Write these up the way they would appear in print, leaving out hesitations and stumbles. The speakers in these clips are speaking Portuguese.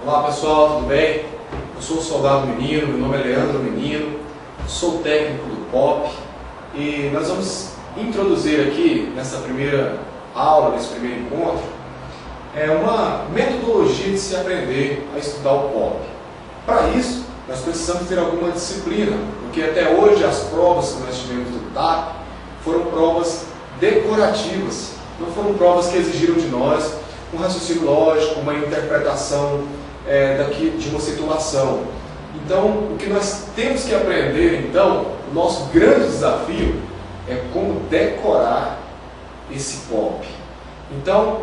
Olá pessoal, tudo bem? Eu sou o Soldado Menino, meu nome é Leandro Menino, sou técnico do POP e nós vamos introduzir aqui, nessa primeira aula, nesse primeiro encontro, uma metodologia de se aprender a estudar o POP. Para isso, nós precisamos ter alguma disciplina, porque até hoje as provas que nós tivemos do TAP foram provas decorativas, não foram provas que exigiram de nós um raciocínio lógico, uma interpretação de uma situação. Então, o que nós temos que aprender, então, o nosso grande desafio é como decorar esse POP. Então,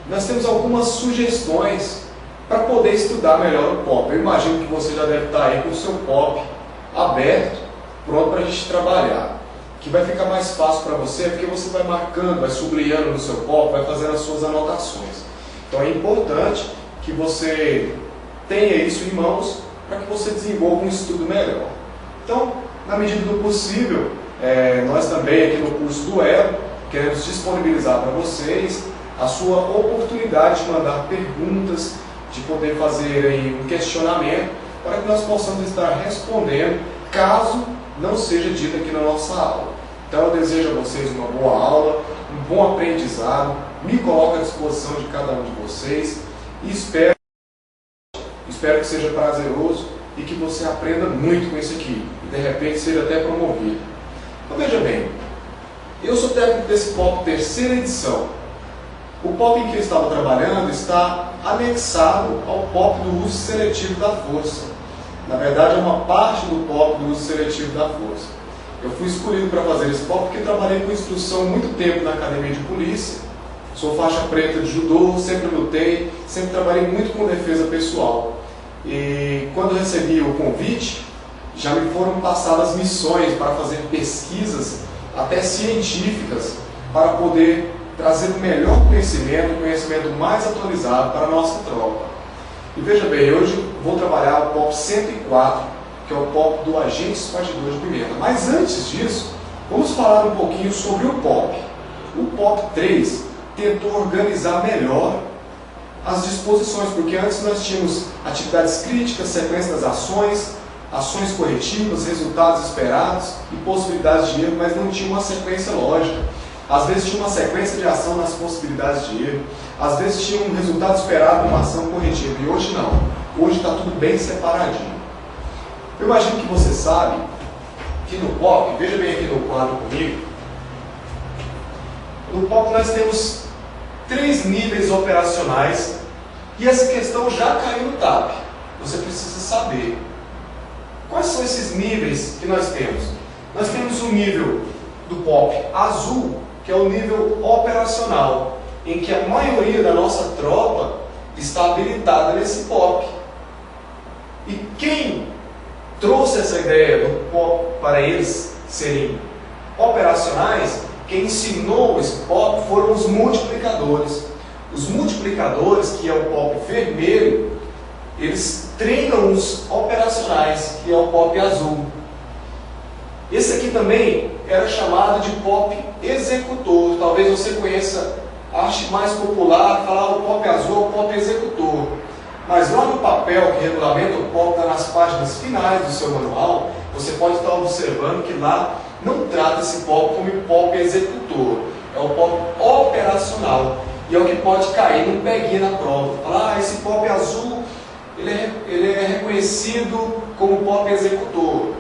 nós temos algumas sugestões para poder estudar melhor o POP. Eu imagino que você já deve estar aí com o seu POP aberto, pronto para a gente trabalhar. O que vai ficar mais fácil para você é porque você vai marcando, vai sublinhando no seu POP, vai fazendo as suas anotações. Então é importante que você tenha isso em mãos para que você desenvolva um estudo melhor. Então, na medida do possível, nós também aqui no curso do Elo queremos disponibilizar para vocês a sua oportunidade de mandar perguntas, de poder fazer aí um questionamento para que nós possamos estar respondendo caso não seja dito aqui na nossa aula. Então eu desejo a vocês uma boa aula, um bom aprendizado, me coloco à disposição de cada um de vocês e espero que seja prazeroso e que você aprenda muito com isso aqui e de repente seja até promovido. Então veja bem, eu sou técnico desse POP terceira edição. O POP em que eu estava trabalhando está anexado ao POP do uso seletivo da força. Na verdade é uma parte do POP do uso seletivo da força. Eu fui escolhido para fazer esse POP porque trabalhei com instrução há muito tempo na academia de polícia. Sou faixa preta de judô, sempre lutei, sempre trabalhei muito com defesa pessoal. E quando eu recebi o convite, já me foram passadas missões para fazer pesquisas, até científicas, para poder trazer o melhor conhecimento, o conhecimento mais atualizado para a nossa tropa. E veja bem, hoje vou trabalhar o POP 104, que é o POP do agente espargidor de pimenta. Mas antes disso, vamos falar um pouquinho sobre o POP. O POP 3 tentou organizar melhor as disposições, porque antes nós tínhamos atividades críticas, sequência das ações, ações corretivas, resultados esperados e possibilidades de erro, mas não tinha uma sequência lógica. Às vezes tinha uma sequência de ação nas possibilidades de erro, às vezes tinha um resultado esperado numa ação corretiva, e hoje não. Hoje está tudo bem separadinho. Eu imagino que você sabe que no POP, veja bem aqui no quadro comigo, no POP nós temos 3 níveis operacionais e essa questão já caiu no TAP. Você precisa saber. Quais são esses níveis que nós temos? Nós temos o nível do POP azul, que é o nível operacional, em que a maioria da nossa tropa está habilitada nesse POP. E quem trouxe essa ideia do POP para eles serem operacionais, quem ensinou esse POP foram os multiplicadores. Os multiplicadores, que é o POP vermelho, eles treinam os operacionais, que é o POP azul. Esse aqui também era chamado de POP executor. Talvez você conheça a arte mais popular, falar o POP azul é o POP executor. Mas lá no papel que regulamenta o POP, está nas páginas finais do seu manual, você pode estar observando que lá não trata esse POP como POP executor. É o POP operacional. E é o que pode cair num peguinha na prova. Falar, esse POP azul, ele é reconhecido como POP executor.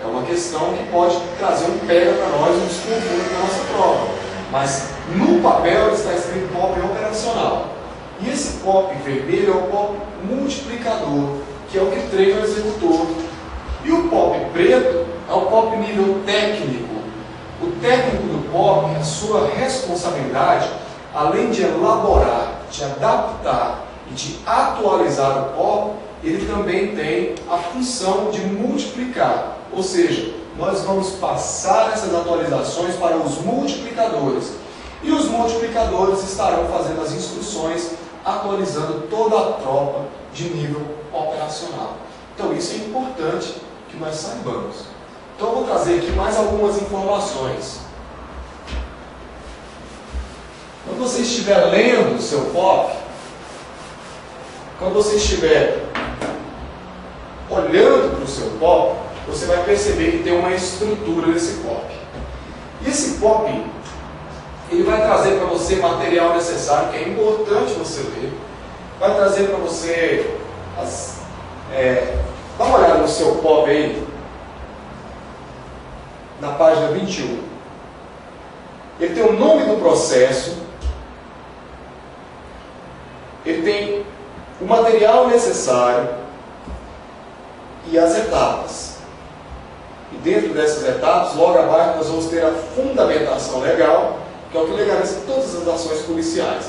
É uma questão que pode trazer um pega para nós, um desconforto na nossa prova. Mas no papel está escrito POP operacional. E esse POP vermelho é o POP multiplicador, que é o que treina o executor. E o POP preto é o POP nível técnico. O técnico do POP, a sua responsabilidade, além de elaborar, de adaptar e de atualizar o POP, ele também tem a função de multiplicar. Ou seja, nós vamos passar essas atualizações para os multiplicadores. E os multiplicadores estarão fazendo as instruções, atualizando toda a tropa de nível operacional. Então isso é importante que nós saibamos. Então eu vou trazer aqui mais algumas informações. Quando você estiver lendo o seu POP, quando você estiver olhando para o seu POP, você vai perceber que tem uma estrutura nesse POP. E esse POP, ele vai trazer para você material necessário, que é importante você ler. Vai trazer para você, dá uma olhada no seu POP aí, na página 21. Ele tem o nome do processo, ele tem o material necessário e as etapas. E dentro dessas etapas, logo abaixo, nós vamos ter a fundamentação legal, que é o que legaliza todas as ações policiais.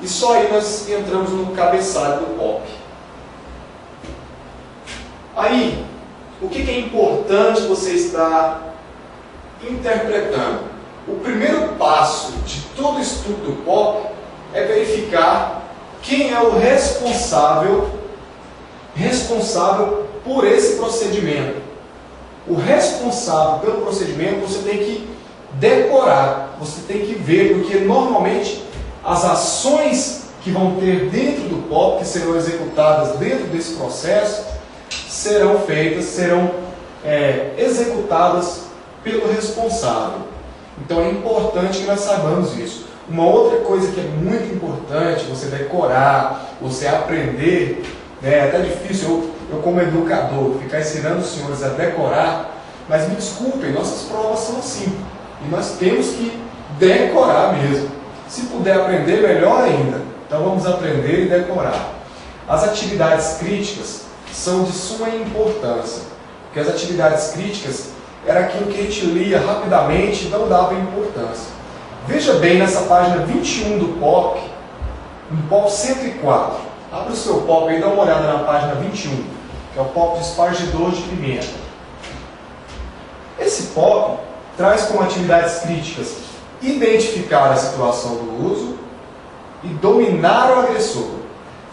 E só aí nós entramos no cabeçalho do POP. Aí, o que é importante você estar interpretando? O primeiro passo de todo estudo do POP é verificar quem é o responsável por esse procedimento. O responsável pelo procedimento você tem que decorar, você tem que ver, porque normalmente as ações que vão ter dentro do POP, que serão executadas dentro desse processo, serão executadas pelo responsável. Então é importante que nós saibamos isso. Uma outra coisa que é muito importante você decorar, você aprender, é até difícil eu como educador ficar ensinando os senhores a decorar, mas me desculpem, nossas provas são assim. E nós temos que decorar mesmo. Se puder aprender, melhor ainda. Então vamos aprender e decorar. As atividades críticas são de suma importância, porque as atividades críticas era aquilo que a gente lia rapidamente e não dava importância. Veja bem nessa página 21 do POP, no POP 104. Abre o seu POP e dá uma olhada na página 21, que é o POP de espargidor de pimenta. Esse POP traz como atividades críticas identificar a situação do uso e dominar o agressor.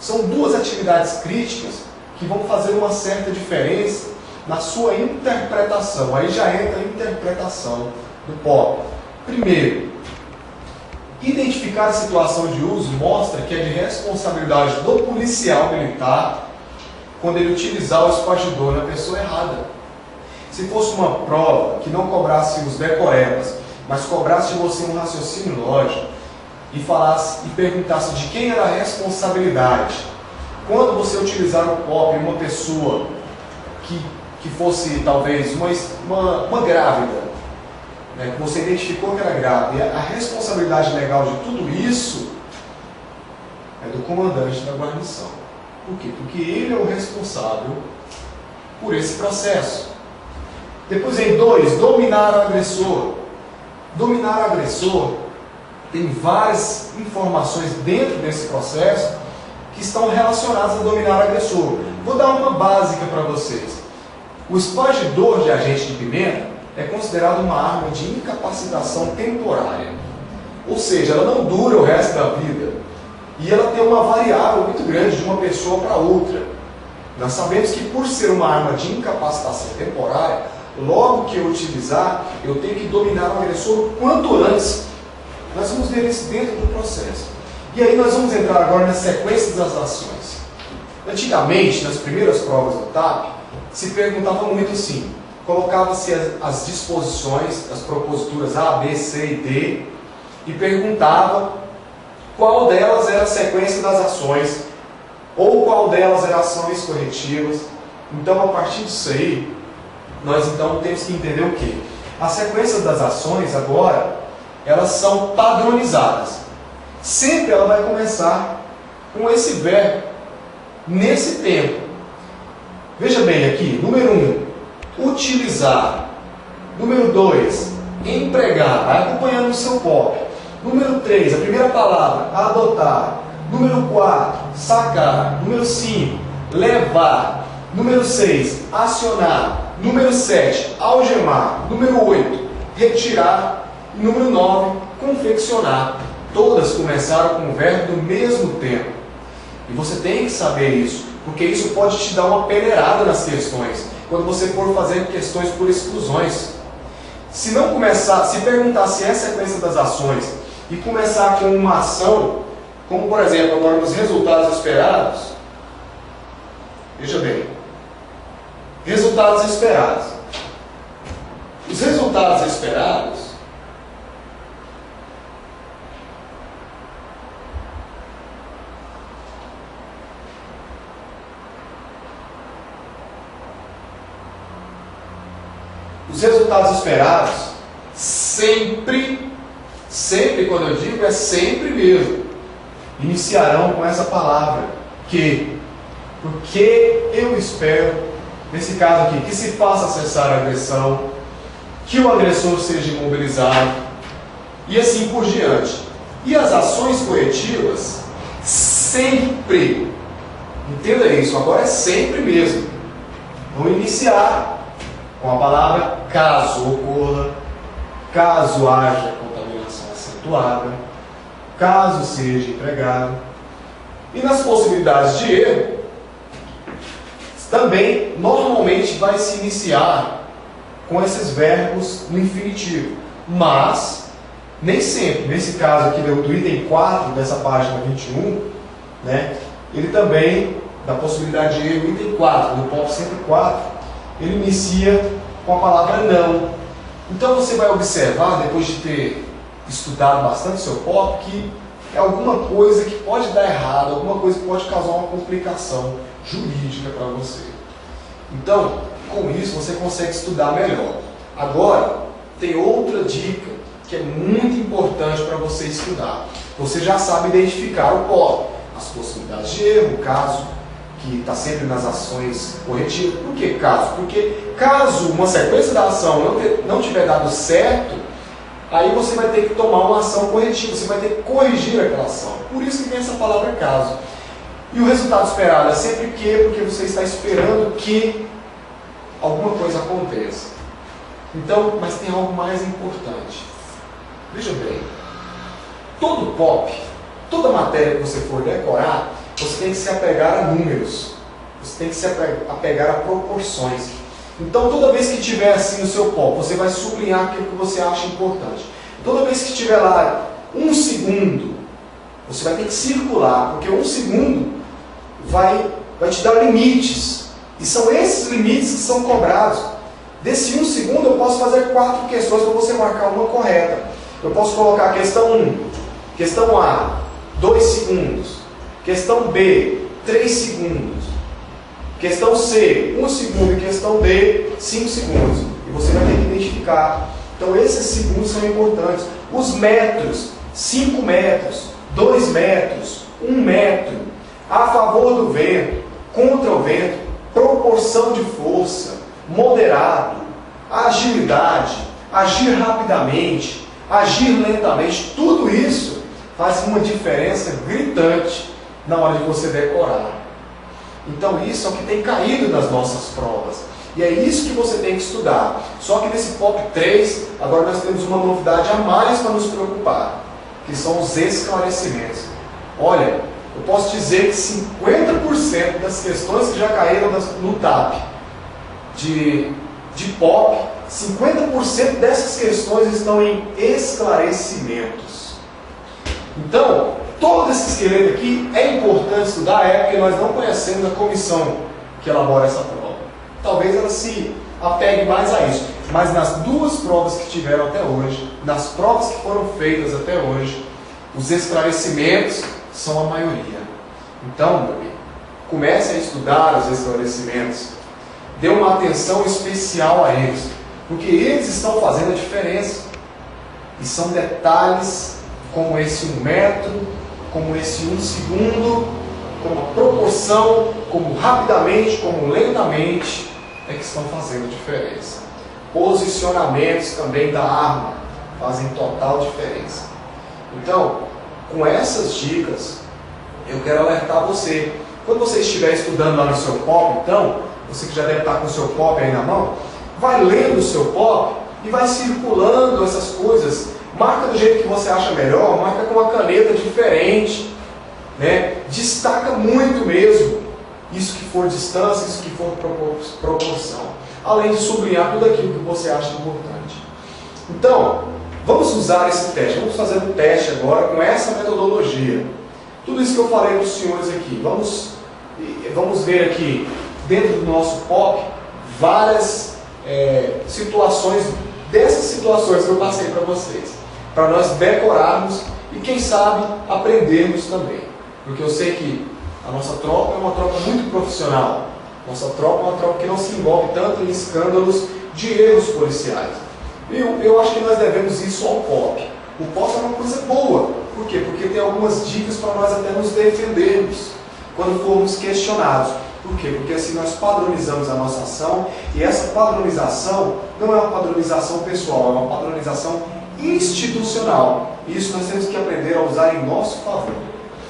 São duas atividades críticas que vão fazer uma certa diferença na sua interpretação. Aí já entra a interpretação do POP. Primeiro, identificar a situação de uso mostra que é de responsabilidade do policial militar quando ele utilizar o espargidor na pessoa errada. Se fosse uma prova que não cobrasse os decorebas, mas cobrasse de você um raciocínio lógico e falasse e perguntasse de quem era a responsabilidade, quando você utilizar o POP em uma pessoa que fosse talvez uma grávida, né, que você identificou que era grávida, e a responsabilidade legal de tudo isso é do comandante da guarnição. Por quê? Porque ele é o responsável por esse processo. Depois em 2, dominar o agressor. Dominar o agressor tem várias informações dentro desse processo que estão relacionadas a dominar o agressor. Vou dar uma básica para vocês. O espargidor de agente de pimenta é considerado uma arma de incapacitação temporária. Ou seja, ela não dura o resto da vida. E ela tem uma variável muito grande de uma pessoa para outra. Nós sabemos que por ser uma arma de incapacitação temporária, logo que eu utilizar, eu tenho que dominar o agressor o quanto antes. Nós vamos ver isso dentro do processo. E aí nós vamos entrar agora na sequência das ações. Antigamente, nas primeiras provas do TAP, se perguntava muito assim, colocava-se as disposições, as proposituras A, B, C e D, e perguntava qual delas era a sequência das ações, ou qual delas eram ações corretivas. Então, a partir disso aí, nós então temos que entender o quê? As sequências das ações agora, elas são padronizadas. Sempre ela vai começar com esse verbo, nesse tempo. Veja bem aqui, número 1, utilizar. Número 2, empregar. Vai acompanhando o seu POP. Número 3, a primeira palavra, adotar. Número 4, sacar. Número 5, levar. Número 6, acionar. Número 7, algemar. Número 8, retirar. E número 9, confeccionar. Todas começaram com o verbo do mesmo tempo. E você tem que saber isso, porque isso pode te dar uma peneirada nas questões, quando você for fazer questões por exclusões. Se não começar, se perguntar se é a sequência das ações e começar com uma ação, como por exemplo agora nos resultados esperados, Veja bem. Resultados esperados. Os resultados esperados sempre, quando eu digo, é sempre mesmo, iniciarão com essa palavra, que. Porque eu espero, nesse caso aqui, que se faça cessar a agressão, que o agressor seja imobilizado, e assim por diante. E as ações corretivas, sempre, entenda isso, agora é sempre mesmo, vão iniciar com a palavra caso ocorra, caso haja contaminação acentuada, caso seja empregado. E nas possibilidades de erro, também normalmente vai se iniciar com esses verbos no infinitivo, mas nem sempre. Nesse caso aqui do item 4 dessa página 21, né, ele também, da possibilidade de erro, item 4, do POP 104, ele inicia com a palavra não. Então você vai observar, depois de ter estudado bastante seu POP, que é alguma coisa que pode dar errado, alguma coisa que pode causar uma complicação jurídica para você. Então, com isso você consegue estudar melhor. Agora, tem outra dica que é muito importante para você estudar. Você já sabe identificar o POP, as possibilidades de erro, o caso, que está sempre nas ações corretivas. Por que caso? Porque caso uma sequência da ação não tiver dado certo, aí você vai ter que tomar uma ação corretiva, você vai ter que corrigir aquela ação. Por isso que vem essa palavra caso. E o resultado esperado é sempre que, porque você está esperando que alguma coisa aconteça. Então, mas tem algo mais importante. Veja bem, todo POP, toda matéria que você for decorar, você tem que se apegar a números, você tem que se apegar a proporções. Então, toda vez que tiver assim no seu POP, você vai sublinhar aquilo que você acha importante. Toda vez que tiver lá 1 segundo, você vai ter que circular, porque 1 segundo vai te dar limites. E são esses limites que são cobrados. Desse 1 segundo, eu posso fazer 4 questões para você marcar uma correta. Eu posso colocar questão 1, questão A, 2 segundos, questão B, 3 segundos, questão C, 1 segundo e questão D, 5 segundos. E você vai ter que identificar. Então esses segundos são importantes. Os metros, 5 metros, 2 metros, 1 metro, a favor do vento, contra o vento, proporção de força, moderado, agilidade, agir rapidamente, agir lentamente, tudo isso faz uma diferença gritante na hora de você decorar. Então isso é o que tem caído nas nossas provas. E é isso que você tem que estudar. Só que nesse POP 3, agora nós temos uma novidade a mais para nos preocupar, que são os esclarecimentos. Olha, eu posso dizer que 50% das questões que já caíram no TAP de POP, 50% dessas questões estão em esclarecimentos. Então, todo esse esqueleto aqui é importante estudar, porque nós não conhecemos a comissão que elabora essa prova. Talvez ela se apegue mais a isso. Mas nas 2 provas que tiveram até hoje, nas provas que foram feitas até hoje, os esclarecimentos são a maioria. Então, meu amigo, comece a estudar os esclarecimentos. Dê uma atenção especial a eles, porque eles estão fazendo a diferença. E são detalhes como esse 1 metro, como esse 1 segundo, como a proporção, como rapidamente, como lentamente, é que estão fazendo a diferença. Posicionamentos também da arma fazem total diferença. Então, com essas dicas, eu quero alertar você. Quando você estiver estudando lá no seu POP, então, você que já deve estar com o seu POP aí na mão, vai lendo o seu POP e vai circulando essas coisas. Marca do jeito que você acha melhor, marca com uma caneta diferente, né? Destaca muito mesmo isso que for distância, isso que for proporção, além de sublinhar tudo aquilo que você acha importante. Então, vamos usar esse teste, vamos fazer um teste agora com essa metodologia. Tudo isso que eu falei para os senhores aqui, vamos ver aqui dentro do nosso POP várias situações, dessas situações que eu passei para vocês, para nós decorarmos e quem sabe aprendermos também, porque eu sei que a nossa tropa é uma tropa muito profissional, nossa tropa é uma tropa que não se envolve tanto em escândalos de erros policiais. Eu acho que nós devemos isso ao POP. O POP é uma coisa boa. Por quê? Porque tem algumas dicas para nós até nos defendermos quando formos questionados. Por quê? Porque assim nós padronizamos a nossa ação e essa padronização não é uma padronização pessoal, é uma padronização institucional. E isso nós temos que aprender a usar em nosso favor.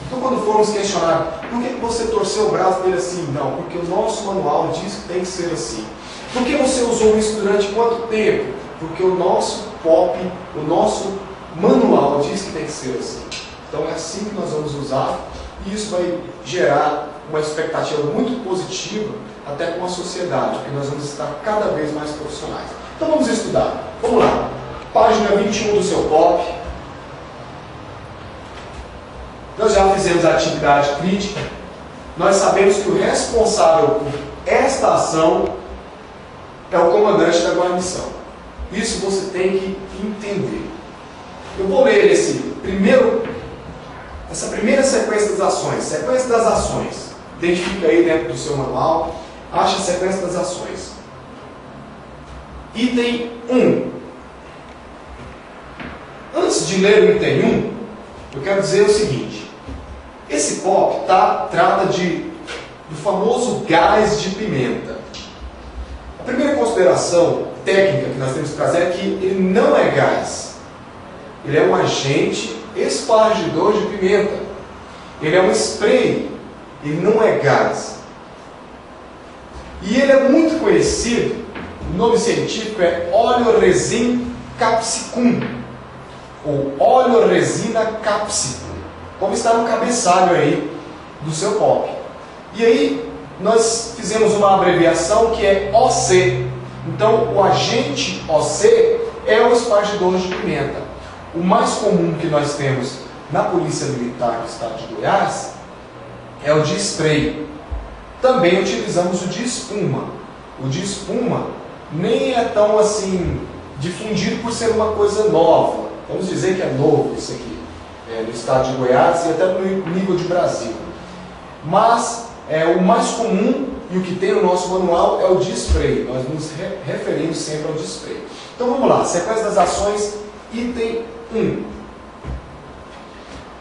Então quando formos questionar, por que você torceu o braço dele assim? Não, porque o nosso manual diz que tem que ser assim. Por que você usou isso durante quanto tempo? Porque o nosso POP, o nosso manual diz que tem que ser assim. Então é assim que nós vamos usar e isso vai gerar uma expectativa muito positiva até com a sociedade, porque nós vamos estar cada vez mais profissionais. Então vamos estudar. Vamos lá. Página 21 do seu POP. Nós já fizemos a atividade crítica. Nós sabemos que o responsável por esta ação é o comandante da guarnição. Isso você tem que entender. Eu vou ler essa primeira sequência das ações. Sequência das ações. Identifica aí dentro do seu manual. Acha a sequência das ações. Item 1. Antes de ler o item 1, eu quero dizer o seguinte. Esse POP trata do famoso gás de pimenta. A primeira consideração técnica que nós temos que trazer é que ele não é gás. Ele é um agente espargidor de pimenta. Ele é um spray. Ele não é gás. E ele é muito conhecido, o nome científico é Oleoresin capsicum, ou Oleoresina capsicum, como está no cabeçalho aí do seu POP. E aí, nós fizemos uma abreviação que é OC. Então, o agente OC é o espargidor de pimenta. O mais comum que nós temos na Polícia Militar do Estado de Goiás é o de spray. Também utilizamos o de espuma. O de espuma nem é tão assim difundido por ser uma coisa nova. Vamos dizer que é novo isso aqui, no Estado de Goiás e até no nível de Brasil. Mas o mais comum e o que tem no nosso manual é o de spray. Nós nos referimos sempre ao de spray. Então vamos lá, sequência das ações, item 1.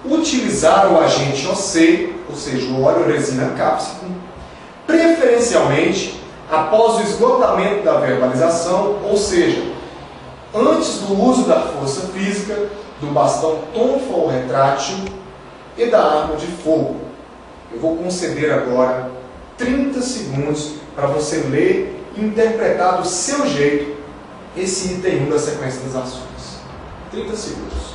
Utilizar o agente OC, ou seja, o Oleoresina capsicum, preferencialmente após o esgotamento da verbalização, ou seja, antes do uso da força física, do bastão tonfa ou retrátil e da arma de fogo. Eu vou conceder agora 30 segundos para você ler e interpretar do seu jeito esse item 1 da sequência das ações. 30 segundos.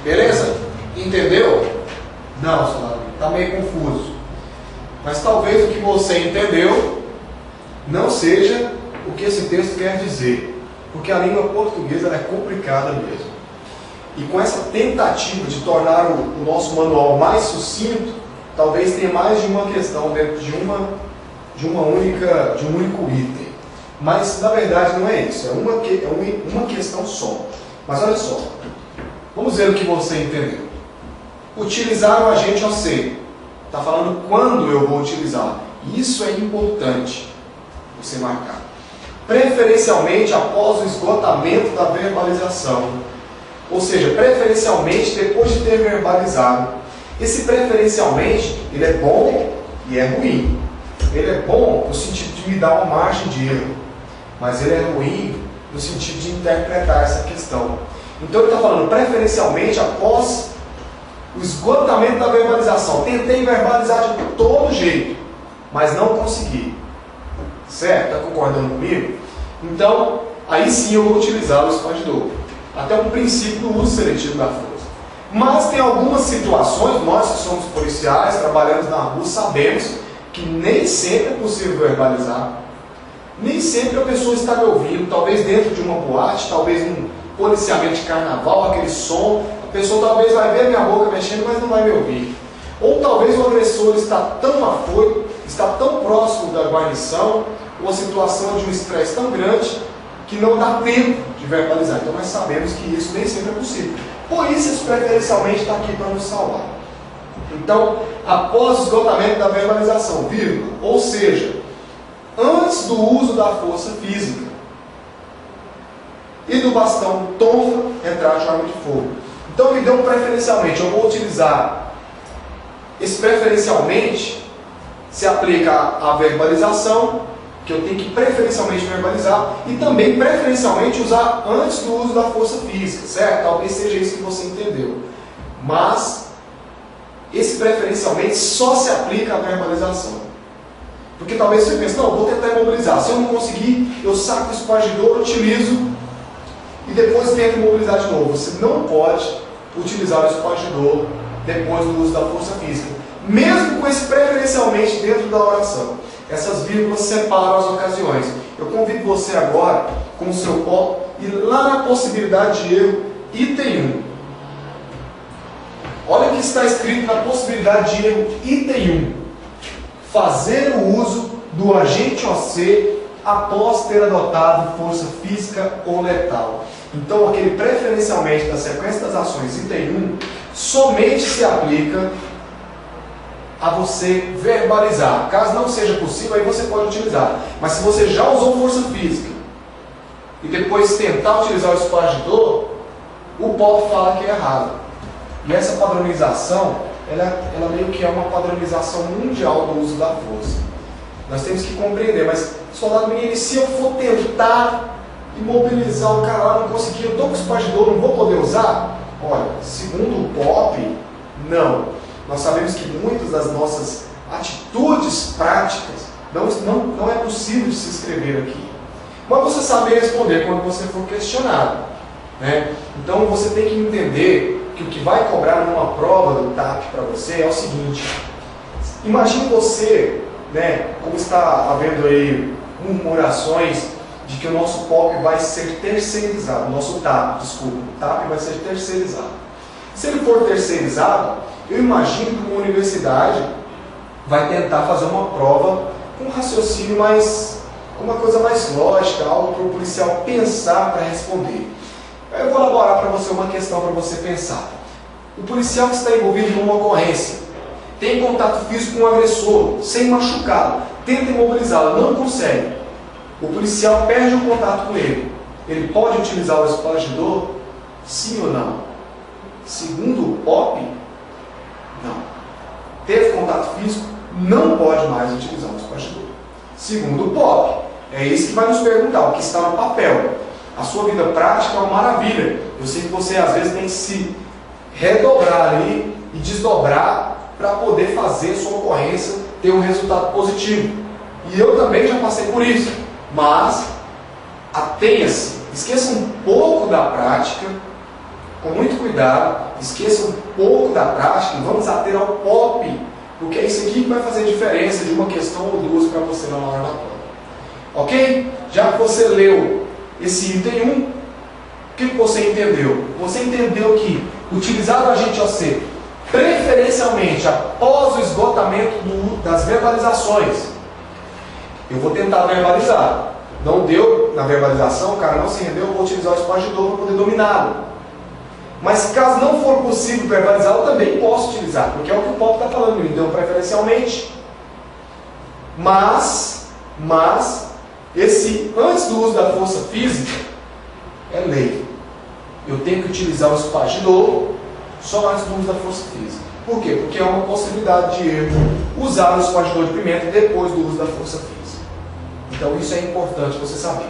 Beleza? Entendeu? Não, Soldado, está meio confuso. Mas talvez o que você entendeu não seja o que esse texto quer dizer. Porque a língua portuguesa é complicada mesmo. E com essa tentativa de tornar o nosso manual mais sucinto, talvez tenha mais de uma questão dentro de um único item. Mas na verdade não é isso, é uma questão só. Mas olha só. Vamos ver o que você entendeu. Utilizar o agente OC. Está falando quando eu vou utilizar. Isso é importante você marcar. Preferencialmente após o esgotamento da verbalização. Ou seja, preferencialmente depois de ter verbalizado. Esse preferencialmente, ele é bom e é ruim. Ele é bom no sentido de me dar uma margem de erro. Mas ele é ruim no sentido de interpretar essa questão. Então ele está falando preferencialmente após o esgotamento da verbalização. Tentei verbalizar de todo jeito, mas não consegui. Certo? Está concordando comigo? Então, aí sim eu vou utilizar o expandidor. Até um princípio do uso seletivo da força. Mas tem algumas situações, nós que somos policiais, trabalhamos na rua, sabemos que nem sempre é possível verbalizar. Nem sempre a pessoa está me ouvindo, talvez dentro de uma boate, talvez num policiamento de carnaval, aquele som, a pessoa talvez vai ver a minha boca mexendo, mas não vai me ouvir. Ou talvez o agressor está tão afoito, está tão próximo da guarnição, ou a situação de um estresse tão grande, que não dá tempo de verbalizar. Então nós sabemos que isso nem sempre é possível. Por isso preferencialmente está aqui para nos salvar. Então, após o esgotamento da verbalização, vírgula, ou seja, antes do uso da força física e do bastão tonfa, retrátil, arma de fogo. Então me deu preferencialmente, eu vou utilizar esse preferencialmente, se aplica à verbalização, que eu tenho que preferencialmente verbalizar, e também preferencialmente usar antes do uso da força física, certo? Talvez seja isso que você entendeu. Mas esse preferencialmente só se aplica à verbalização. Porque talvez você pense, não, vou tentar imobilizar. Se eu não conseguir, eu saco o espargidor, utilizo e depois tento imobilizar de novo. Você não pode utilizar o espargidor depois do uso da força física. Mesmo com esse preferencialmente dentro da oração. Essas vírgulas separam as ocasiões. Eu convido você agora, com o seu copo, e lá na possibilidade de erro, item 1. Olha o que está escrito na possibilidade de erro, item 1. Fazer o uso do agente OC após ter adotado força física ou letal. Então, aquele preferencialmente da sequência das ações, item 1, somente se aplica a você verbalizar. Caso não seja possível, aí você pode utilizar. Mas se você já usou força física e depois tentar utilizar o espargidor, o POP fala que é errado. E essa padronização, ela meio que é uma padronização mundial do uso da força. Nós temos que compreender, mas soldado menino, se eu for tentar imobilizar o cara lá, não conseguir, eu estou com o espargidor, não vou poder usar? Olha, segundo o POP, não. Nós sabemos que muitas das nossas atitudes práticas não é possível de se escrever aqui. Mas você saber responder quando você for questionado. Né? Então você tem que entender que o que vai cobrar numa prova do TAP para você é o seguinte. Imagine você, né, como está havendo aí murmurações de que o nosso POP vai ser terceirizado. O nosso TAP, desculpa, o TAP vai ser terceirizado. Se ele for terceirizado, eu imagino que uma universidade vai tentar fazer uma prova com um raciocínio mais, com uma coisa mais lógica, algo para o policial pensar para responder. Eu vou elaborar para você uma questão para você pensar. O policial que está envolvido numa ocorrência tem contato físico com o agressor, sem machucá-lo, tenta imobilizá-lo, não consegue. O policial perde o contato com ele. Ele pode utilizar o espargidor? Sim ou não? Segundo o POP, não. Teve contato físico, não pode mais utilizar o espargidor. Segundo o POP, é isso que vai nos perguntar, o que está no papel. A sua vida prática é uma maravilha. Eu sei que você às vezes tem que se redobrar ali e desdobrar para poder fazer a sua ocorrência ter um resultado positivo. E eu também já passei por isso. Mas atenha-se, esqueça um pouco da prática, com muito cuidado, esqueça um pouco da prática e vamos ater ao POP, porque é isso aqui que vai fazer a diferença de uma questão ou duas para você na hora da prova. Ok? Já que você leu esse item 1, o que você entendeu? Você entendeu que utilizar o agente OC preferencialmente após o esgotamento das verbalizações. Eu vou tentar verbalizar. Não deu na verbalização, o cara não se rendeu, eu vou utilizar o espargidor para poder dominá-lo. Mas caso não for possível verbalizar, eu também posso utilizar, porque é o que o POP está falando, me deu preferencialmente. Mas, esse antes do uso da força física, é lei. Eu tenho que utilizar o espargidor só antes do uso da força física. Por quê? Porque é uma possibilidade de erro usar o espargidor de pimenta depois do uso da força física. Então isso é importante você saber.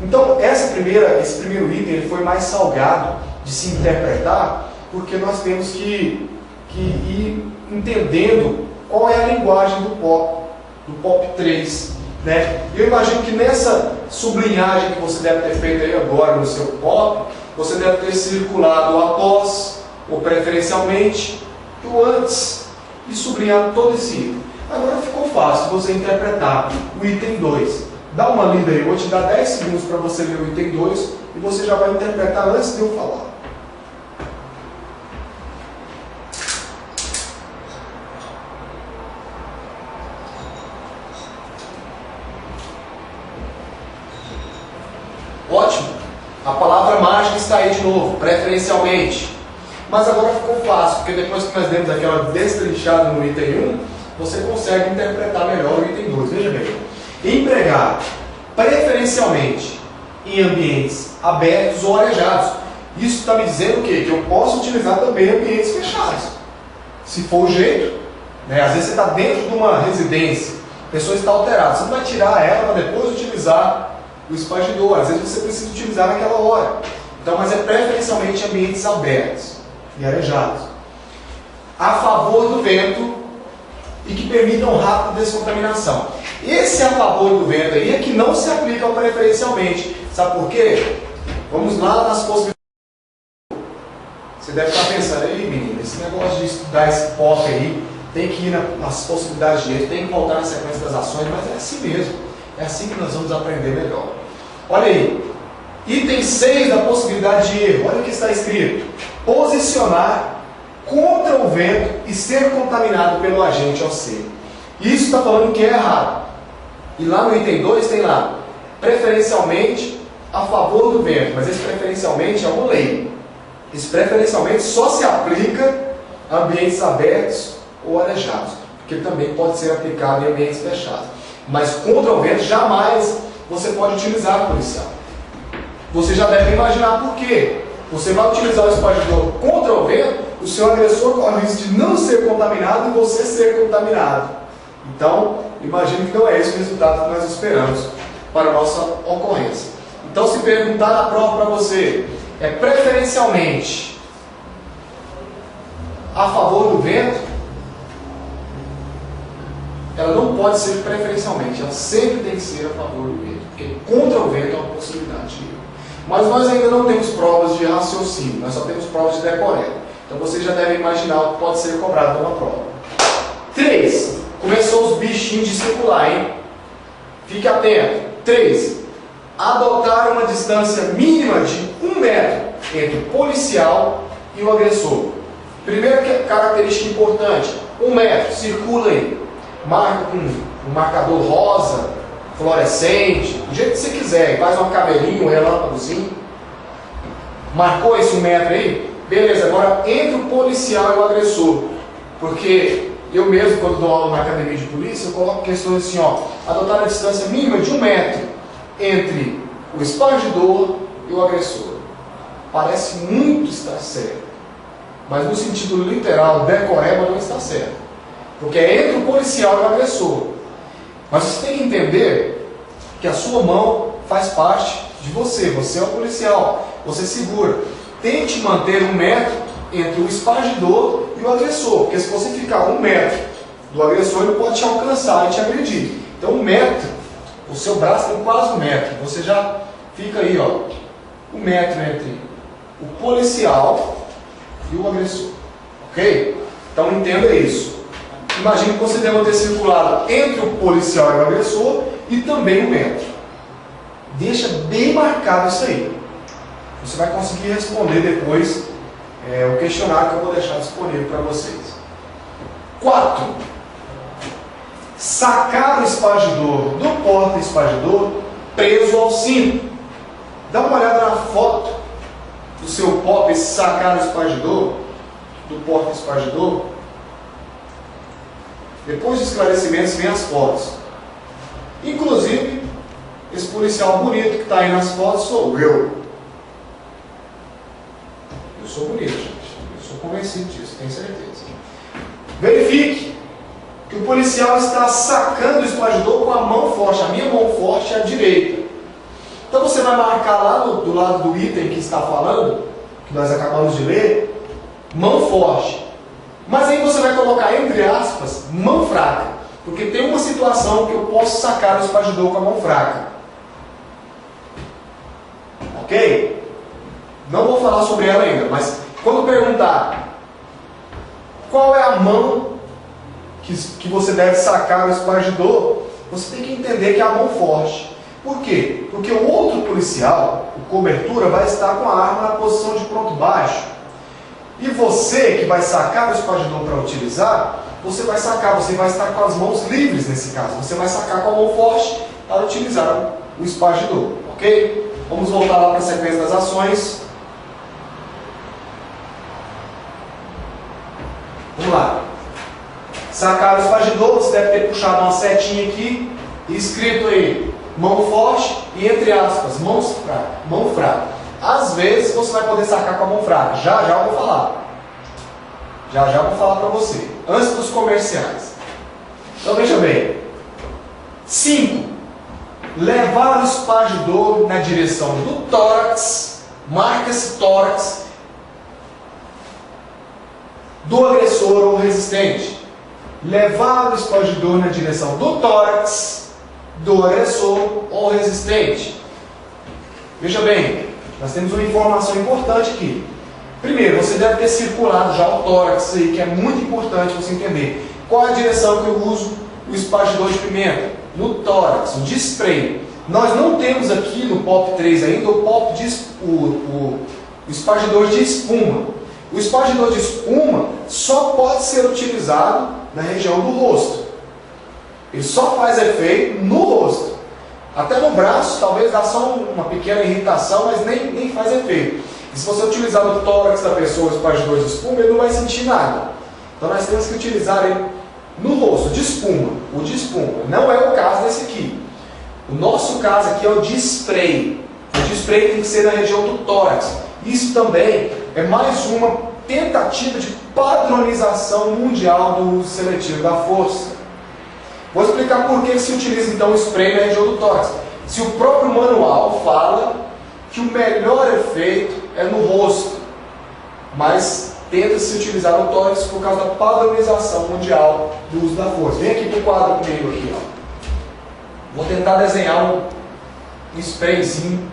Então esse primeiro item ele foi mais salgado de se interpretar, porque nós temos que ir entendendo qual é a linguagem do POP 3, né? Eu imagino que nessa sublinhagem que você deve ter feito aí agora no seu POP, você deve ter circulado o após, ou preferencialmente, e o antes, e sublinhado todo esse item. Agora ficou fácil você interpretar o item 2. Dá uma lida aí, eu vou te dar 10 segundos para você ler o item 2 e você já vai interpretar antes de eu falar. Ótimo! A palavra mágica está aí de novo, preferencialmente. Mas agora ficou fácil, porque depois que nós demos aquela destrinchada no item 1, você consegue interpretar melhor o item 2. Veja bem, empregar preferencialmente em ambientes abertos ou arejados. Isso está me dizendo o quê? Que eu posso utilizar também ambientes fechados. Se for o jeito, né? Às vezes você está dentro de uma residência, a pessoa está alterada, você não vai tirar ela para depois utilizar o expagidor. Às vezes você precisa utilizar naquela hora. Então, mas é preferencialmente em ambientes abertos e arejados. A favor do vento e que permitam rápida descontaminação. Esse a favor do vento aí é que não se aplica ao preferencialmente. Sabe por quê? Vamos lá nas possibilidades. Você deve estar pensando, aí menino, esse negócio de estudar esse POP aí, tem que ir nas possibilidades de erro, tem que voltar na sequência das ações, mas é assim mesmo. É assim que nós vamos aprender melhor. Olha aí, item 6 da possibilidade de erro, olha o que está escrito. Posicionar contra o vento e ser contaminado pelo agente OC. Isso está falando que é errado. E lá no item 2 tem lá, preferencialmente a favor do vento, mas esse preferencialmente é uma lei. Esse preferencialmente só se aplica a ambientes abertos ou arejados, porque também pode ser aplicado em ambientes fechados. Mas contra o vento jamais você pode utilizar policial. Você já deve imaginar por quê. Você vai utilizar o expagidor contra o vento, o seu agressor corre o risco de não ser contaminado e você ser contaminado. Então, imagine que não é esse o resultado que nós esperamos para a nossa ocorrência. Então, se perguntar na prova para você, é preferencialmente a favor do vento, ela não pode ser preferencialmente, ela sempre tem que ser a favor do vento, porque contra o vento é uma possibilidade de erro. Mas nós ainda não temos provas de raciocínio, nós só temos provas de decoreba. Então você já deve imaginar o que pode ser cobrado numa prova. 3. Começou os bichinhos de circular, hein? Fique atento. 3. Adotar uma distância mínima de 1 metro entre o policial e o agressor. Primeira característica importante, 1 metro, circula aí. Marca com um marcador rosa, fluorescente, do jeito que você quiser, faz uma cabelinha, um relâmpagozinho. Marcou esse 1 metro aí? Beleza, agora entre o policial e o agressor. Porque eu mesmo, quando dou aula na academia de polícia, eu coloco questões assim, ó, adotar a distância mínima de 1 metro entre o espargidor e o agressor. Parece muito estar certo, mas no sentido literal, decoreba não está certo. Porque é entre o policial e o agressor. Mas você tem que entender que a sua mão faz parte de você. Você é o policial. Você segura. Tente manter 1 metro entre o espargidor e o agressor. Porque se você ficar 1 metro do agressor, ele pode te alcançar e te agredir. Então 1 metro, o seu braço tem quase 1 metro. Você já fica aí, ó, 1 metro entre o policial e o agressor. Ok? Então entenda isso. Imagine que você deva ter circulado entre o policial e o agressor e também 1 metro. Deixa bem marcado isso aí. Você vai conseguir responder depois o questionário que eu vou deixar disponível para vocês. 4. Sacar o espargidor do porta-espargidor preso ao cinto. Dá uma olhada na foto do seu POP, esse sacar o espargidor do porta-espargidor. Depois de esclarecimentos, vem as fotos. Inclusive, esse policial bonito que está aí nas fotos sou eu. Eu sou bonito, gente. Eu sou convencido disso, tenho certeza. Verifique que o policial está sacando o espargidor com a mão forte. A minha mão forte é a direita. Então você vai marcar lá do lado do item que está falando, que nós acabamos de ler, mão forte. Mas aí você vai colocar, entre aspas, mão fraca. Porque tem uma situação que eu posso sacar o espargidor com a mão fraca. Ok? Não vou falar sobre ela ainda, mas quando perguntar qual é a mão que você deve sacar o espargidor, você tem que entender que é a mão forte. Por quê? Porque o outro policial, o cobertura, vai estar com a arma na posição de pronto baixo. E você que vai sacar o espargidor para utilizar, você vai estar com as mãos livres nesse caso. Você vai sacar com a mão forte para utilizar o espargidor. Ok? Vamos voltar lá para a sequência das ações. Vamos lá. Sacar o espargidor, você deve ter puxado uma setinha aqui e escrito aí mão forte e entre aspas, mão fraca. Às vezes você vai poder sacar com a mão fraca. Já eu vou falar. Já vou falar para você. Antes dos comerciais. Então veja bem. 5. Levar o espargidor na direção do tórax. Marca-se tórax do agressor ou resistente. Levar o espargidor na direção do tórax do agressor ou resistente. Veja bem, nós temos uma informação importante aqui. Primeiro, você deve ter circulado já o tórax aí, que é muito importante você entender. Qual é a direção que eu uso o espargidor de pimenta? No tórax, de spray. Nós não temos aqui no POP 3 ainda o espargidor de espuma. O espargidor de espuma só pode ser utilizado na região do rosto. Ele só faz efeito no rosto. Até no braço, talvez dá só uma pequena irritação, mas nem faz efeito. E se você utilizar no tórax da pessoa o espargidor de espuma, ele não vai sentir nada. Então nós temos que utilizar ele no rosto, de espuma. O de espuma. Não é o caso desse aqui. O nosso caso aqui é o de spray. O de spray tem que ser na região do tórax. Isso também é mais uma tentativa de padronização mundial do uso seletivo da força. Vou explicar por que se utiliza então o spray na região do tórax. Se o próprio manual fala que o melhor efeito é no rosto, mas tenta-se utilizar o tórax por causa da padronização mundial do uso da força. Vem aqui para o quadro comigo aqui, ó. Vou tentar desenhar um sprayzinho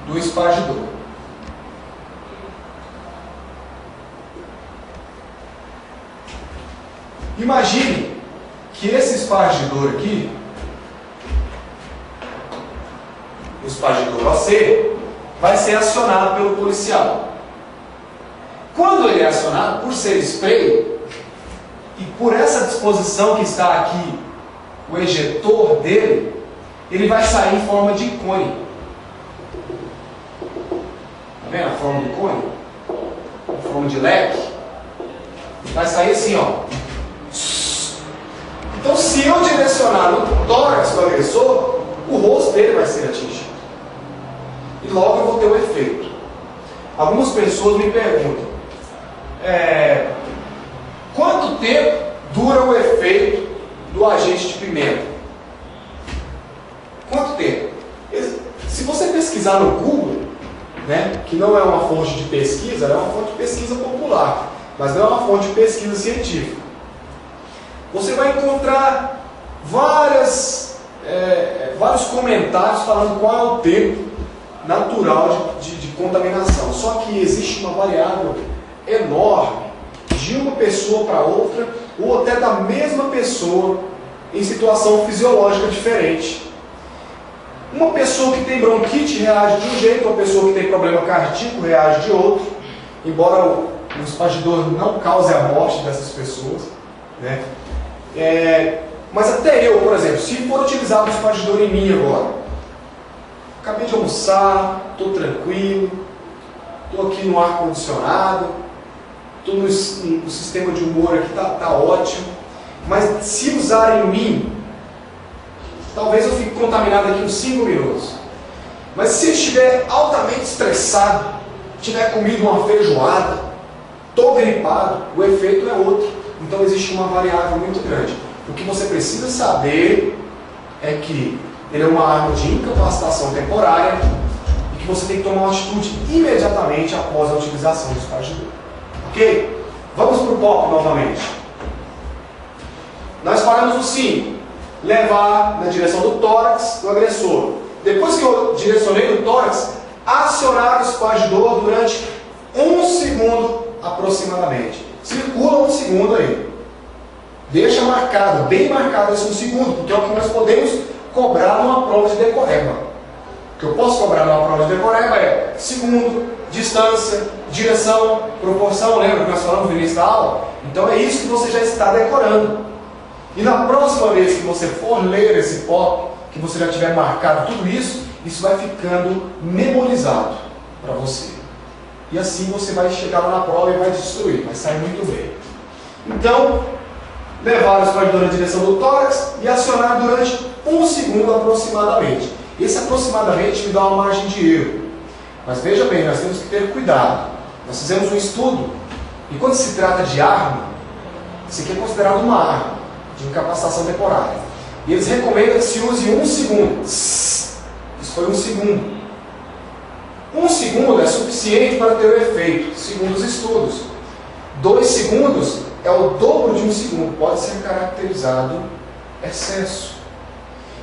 do espargidor. Imagine que esse espargidor aqui, o espargidor OC, vai ser acionado pelo policial. Quando ele é acionado, por ser spray, e por essa disposição que está aqui, o ejetor dele, ele vai sair em forma de cone. Está vendo a forma do cone? A forma de leque. Vai sair assim, ó. Então, se eu direcionar no tórax do agressor, o rosto dele vai ser atingido. E logo eu vou ter um efeito. Algumas pessoas me perguntam, quanto tempo dura o efeito do agente de pimenta? Quanto tempo? Se você pesquisar no Google, né, que não é uma fonte de pesquisa, é uma fonte de pesquisa popular, mas não é uma fonte de pesquisa científica, você vai encontrar vários comentários falando qual é o tempo natural de contaminação. Só que existe uma variável enorme de uma pessoa para outra, ou até da mesma pessoa em situação fisiológica diferente. Uma pessoa que tem bronquite reage de um jeito, uma pessoa que tem problema cardíaco reage de outro, embora o espargidor não cause a morte dessas pessoas, né? Mas até eu, por exemplo, se for utilizado o espargidor em mim agora, acabei de almoçar, estou tranquilo, estou aqui no ar-condicionado, estou no sistema de humor aqui, tá ótimo, mas se usar em mim, talvez eu fique contaminado aqui uns 5 minutos. Mas se eu estiver altamente estressado, tiver comido uma feijoada, estou gripado, o efeito é outro. Então existe uma variável muito grande. O que você precisa saber é que ele é uma arma de incapacitação temporária e que você tem que tomar uma atitude imediatamente após a utilização do espargidor. Ok? Vamos para o POP novamente. Nós falamos o sim, levar na direção do tórax do agressor. Depois que eu direcionei no tórax, acionar o espargidor durante 1 segundo aproximadamente. Circula 1 segundo aí. Deixa marcado, bem marcado esse 1 segundo, porque é o que nós podemos cobrar numa prova de decoreba. O que eu posso cobrar numa prova de decoreba é segundo, distância, direção, proporção. Lembra que nós falamos no início da aula? Então é isso que você já está decorando. E na próxima vez que você for ler esse POP, que você já tiver marcado tudo isso, isso vai ficando memorizado para você. E assim você vai chegar lá na prova e vai destruir, vai sair muito bem. Então, levar o espargidor na direção do tórax e acionar durante 1 segundo aproximadamente. Esse aproximadamente me dá uma margem de erro. Mas veja bem, nós temos que ter cuidado. Nós fizemos um estudo, e quando se trata de arma, isso aqui é considerado uma arma de incapacitação temporária. E eles recomendam que se use 1 segundo. Isso foi 1 segundo. 1 segundo é suficiente para ter o efeito, segundo os estudos. 2 segundos é o dobro de 1 segundo. Pode ser caracterizado excesso.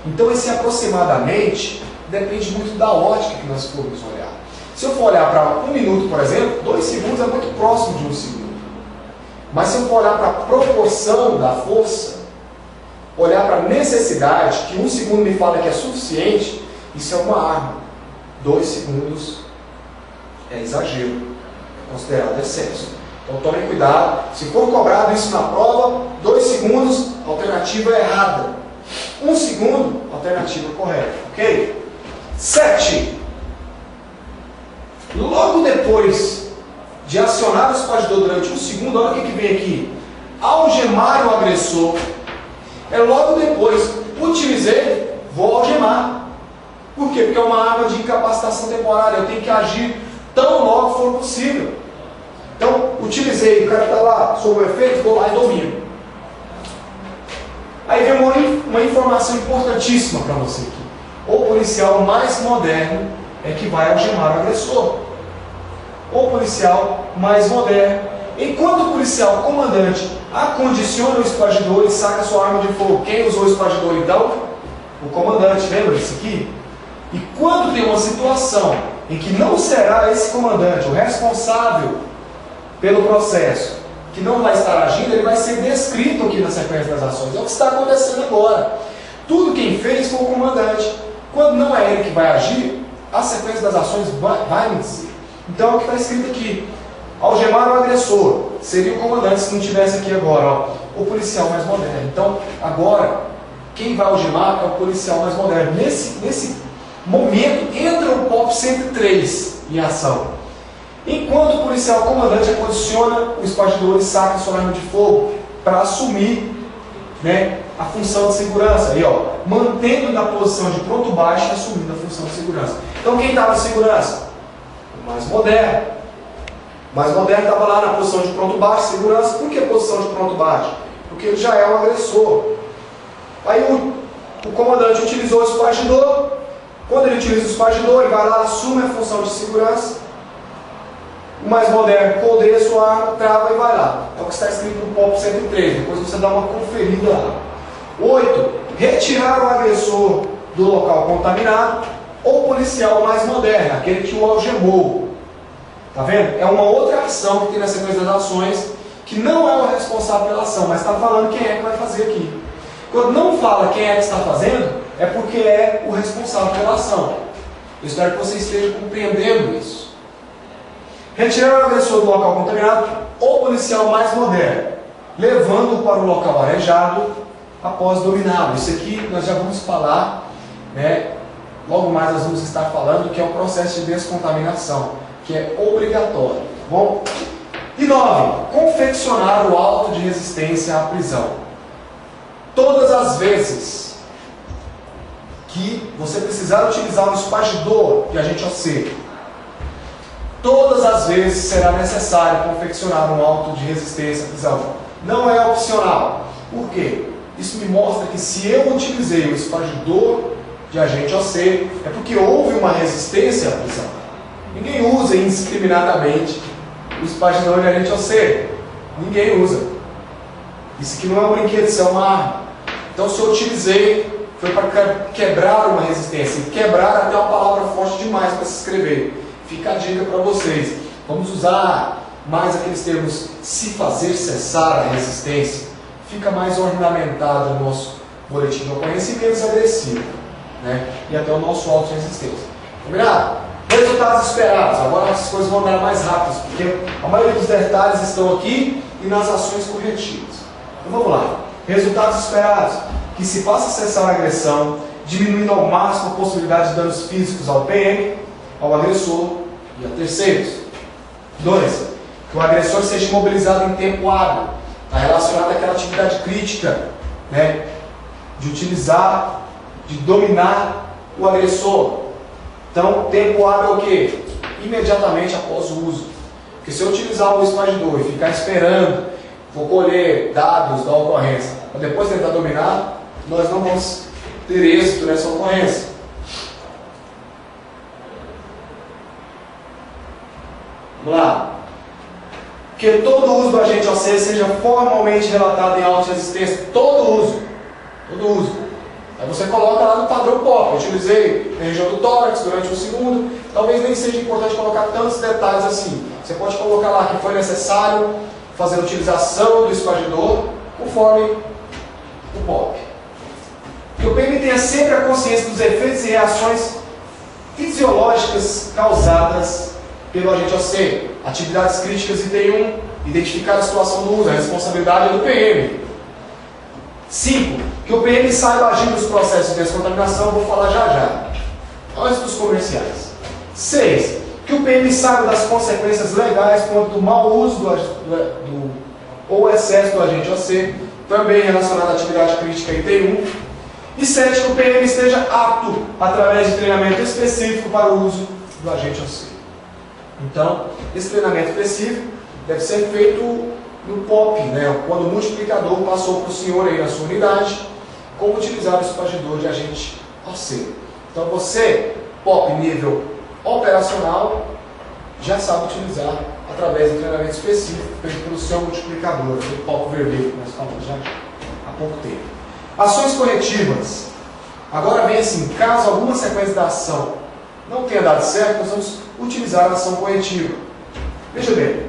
Então esse aproximadamente depende muito da ótica que nós formos olhar. Se eu for olhar para 1 minuto, por exemplo, 2 segundos é muito próximo de 1 segundo. Mas se eu for olhar para a proporção da força, olhar para a necessidade, que 1 segundo me fala que é suficiente, isso é uma arma. 2 segundos é exagero, é considerado excesso. Então tomem cuidado, se for cobrado isso na prova, 2 segundos, alternativa errada. 1 segundo, alternativa correta, ok? 7. Logo depois de acionar o espargidor durante 1 segundo, olha o que vem aqui. Algemar o agressor. É logo depois. Utilizei, vou algemar. Por quê? Porque é uma arma de incapacitação temporária. Eu tenho que agir tão logo for possível. Então, utilizei, o cara está lá, sob o efeito, vou lá e domino. Aí vem uma informação importantíssima para você aqui. O policial mais moderno é que vai algemar o agressor. O policial mais moderno. Enquanto o policial comandante acondiciona o espargidor e saca sua arma de fogo. Quem usou o espargidor então? O comandante, lembra disso aqui? E quando tem uma situação em que não será esse comandante o responsável pelo processo, que não vai estar agindo, ele vai ser descrito aqui na sequência das ações. É o que está acontecendo agora. Tudo quem fez foi o comandante. Quando não é ele que vai agir, a sequência das ações vai me dizer. Então é o que está escrito aqui. Algemar o agressor seria o comandante se não tivesse aqui agora, ó, o policial mais moderno. Então, agora, quem vai algemar é o policial mais moderno. Nesse momento, entra o POP 103 em ação. Enquanto o policial comandante acondiciona o espargidor e saca sua arma de fogo para assumir, né, a função de segurança. Aí, ó, mantendo na posição de pronto baixo e assumindo a função de segurança. Então, quem estava na segurança? O mais moderno. O mais moderno estava lá na posição de pronto baixo, segurança. Por que posição de pronto baixo? Porque ele já é um agressor. Aí o comandante utilizou o espargidor. Quando ele utiliza o espargidor, ele vai lá, assume a função de segurança. O mais moderno coldeia sua arma, trava e vai lá. É o que está escrito no POP 103. Depois você dá uma conferida lá. 8. Retirar o agressor do local contaminado. Ou policial mais moderno, aquele que o algemou. Está vendo? É uma outra ação que tem na sequência das ações, que não é o responsável pela ação, mas está falando quem é que vai fazer aqui. Quando não fala quem é que está fazendo, é porque é o responsável pela ação. Eu espero que você esteja compreendendo isso. Retirar o agressor do local contaminado ou policial mais moderno, levando-o para o local arejado após dominá-lo. Isso aqui nós já vamos falar, né? Logo mais nós vamos estar falando que é o processo de descontaminação, que é obrigatório. Tá bom? E 9. Confeccionar o auto de resistência à prisão. Todas as vezes que você precisar utilizar um espargidor de agente OC, todas as vezes será necessário confeccionar um auto de resistência à prisão. Não é opcional. Por quê? Isso me mostra que se eu utilizei o espargidor de agente OC, é porque houve uma resistência à prisão. Ninguém usa indiscriminadamente o espargidor de agente OC. Ninguém usa. Isso aqui não é um brinquedo, isso é uma arma. Então, se eu utilizei, foi para quebrar uma resistência. E quebrar até uma palavra forte demais para se escrever. Fica a dica para vocês. Vamos usar mais aqueles termos se fazer cessar a resistência. Fica mais ornamentado o nosso boletim de ocorrência e menos agressivo, né? E até o nosso auto de resistência. Combinado? Resultados esperados. Agora as coisas vão andar mais rápidas, porque a maioria dos detalhes estão aqui e nas ações corretivas. Então vamos lá. Resultados esperados. Que se faça cessar a agressão, diminuindo ao máximo a possibilidade de danos físicos ao PM, ao agressor e a terceiros. 2. Que o agressor seja imobilizado em tempo hábil. Está relacionado àquela atividade crítica, né? De utilizar, de dominar o agressor. Então, tempo hábil é o quê? Imediatamente após o uso. Porque se eu utilizar o espadidor e ficar esperando, vou colher dados da ocorrência, para depois tentar dominar, nós não vamos ter êxito nessa ocorrência. Vamos lá. Que todo uso do agente OC seja formalmente relatado em auto de resistência. Todo uso. Todo uso. Aí você coloca lá no padrão POP. Eu utilizei na região do tórax durante um segundo. Talvez nem seja importante colocar tantos detalhes assim. Você pode colocar lá que foi necessário fazer a utilização do espadidor conforme o POP. Que o PM tenha sempre a consciência dos efeitos e reações fisiológicas causadas pelo agente OC. Atividades críticas item 1. Identificar a situação do uso. A responsabilidade é do PM. 5. Que o PM saiba agir nos processos de descontaminação. Eu vou falar já já. Antes dos comerciais. 6. Que o PM saiba das consequências legais quanto do mau uso ou excesso do agente OC. Também relacionado à atividade crítica item 1. E 7. Que o PM esteja apto através de treinamento específico para o uso do agente OC. Então, esse treinamento específico deve ser feito no POP, né? Quando o multiplicador passou para o senhor aí na sua unidade, como utilizar o espadidor de agente OC. Então você, POP nível operacional, já sabe utilizar através do treinamento específico feito pelo seu multiplicador, o POP vermelho que nós falamos já há pouco tempo. Ações corretivas. Agora vem assim, caso alguma sequência da ação não tenha dado certo, nós vamos utilizar a ação corretiva. Veja bem.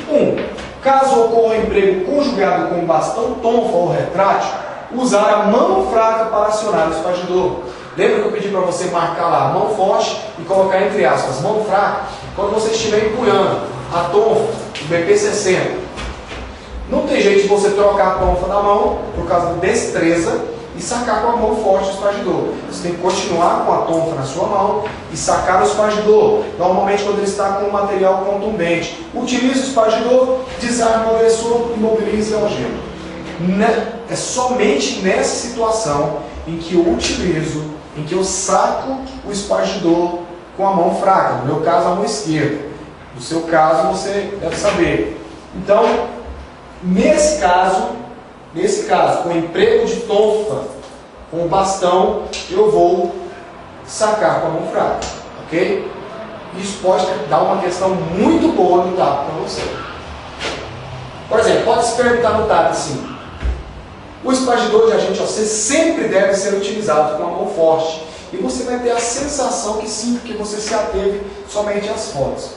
1. Caso ocorra um emprego conjugado com bastão tonfa ou retrátil, usar a mão fraca para acionar o espadidor. Lembra que eu pedi para você marcar lá a mão forte e colocar entre aspas, mão fraca, quando você estiver empunhando a tonfa, o BP60. Não tem jeito de você trocar a tonfa da mão, por causa da destreza, e sacar com a mão forte o espadidor. Você tem que continuar com a tonfa na sua mão e sacar o espadidor. Normalmente quando ele está com um material contundente. Utilize o espadidor, desarme o agressor, imobilize o algema. É somente nessa situação em que eu utilizo, em que eu saco o espadidor com a mão fraca. No meu caso, a mão esquerda. No seu caso, você deve saber. Então, nesse caso, com o emprego de tonfa, com o bastão, eu vou sacar com a mão fraca, ok? Isso pode dar uma questão muito boa no TAP para você. Por exemplo, pode se perguntar no TAP assim, o espadidor de agente OC sempre deve ser utilizado com a mão forte. E você vai ter a sensação que sim, porque você se ateve somente às fotos.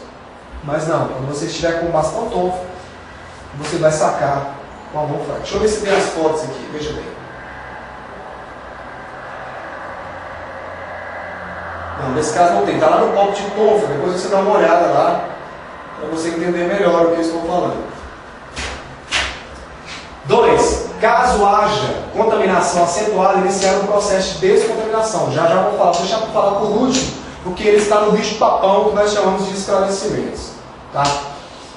Mas não, quando você estiver com o bastão tonfa, você vai sacar com a mão fraca. Deixa eu ver se tem as fotos aqui, veja bem. Não, nesse caso não tem, está lá no copo de tonfa, depois você dá uma olhada lá, para você entender melhor o que eu estou falando. 2. Caso haja contaminação acentuada, iniciar um processo de descontaminação. Já vou falar, vou deixar para falar por último, porque ele está no bicho-papão que nós chamamos de esclarecimentos. Tá?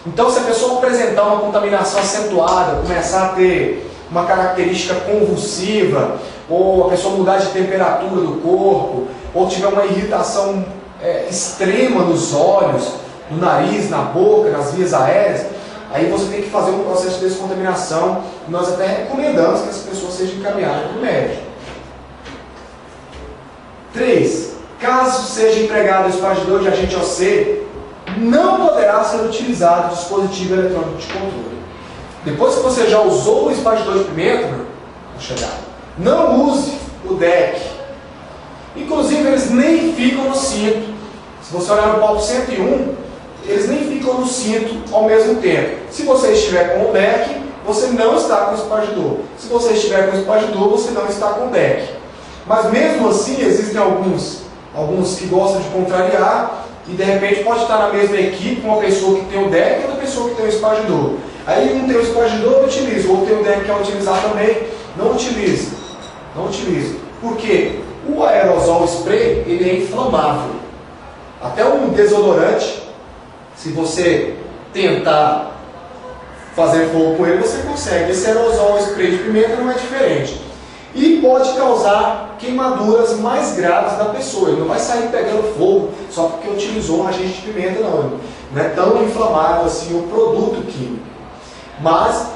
Então, se a pessoa apresentar uma contaminação acentuada, começar a ter uma característica convulsiva, ou a pessoa mudar de temperatura do corpo, ou tiver uma irritação extrema nos olhos, no nariz, na boca, nas vias aéreas, aí você tem que fazer um processo de descontaminação. Nós até recomendamos que essa pessoa seja encaminhada para o médico. 3. Caso seja empregado o espadidor de agente OC, não poderá ser utilizado o dispositivo eletrônico de controle. Depois que você já usou o espargidor de pimenta, não use o deck. Inclusive, eles nem ficam no cinto. Se você olhar no palco 101, eles nem ficam no cinto ao mesmo tempo. Se você estiver com o deck, você não está com o espargidor. Se você estiver com o espargidor, você não está com o deck. Mas mesmo assim, existem alguns que gostam de contrariar e de repente pode estar na mesma equipe com uma pessoa que tem o deck e outra pessoa que tem o espargidor. Aí um tem o espargidor, utiliza, o outro tem o deck que quer utilizar também, não utiliza. Não utiliza. Por quê? O aerosol spray, ele é inflamável. Até um desodorante, se você tentar fazer fogo com ele, você consegue. Esse aerosol spray de pimenta não é diferente. E pode causar queimaduras mais graves na pessoa. Ele não vai sair pegando fogo só porque utilizou um agente de pimenta, não. Não é tão inflamável assim o produto químico. Mas,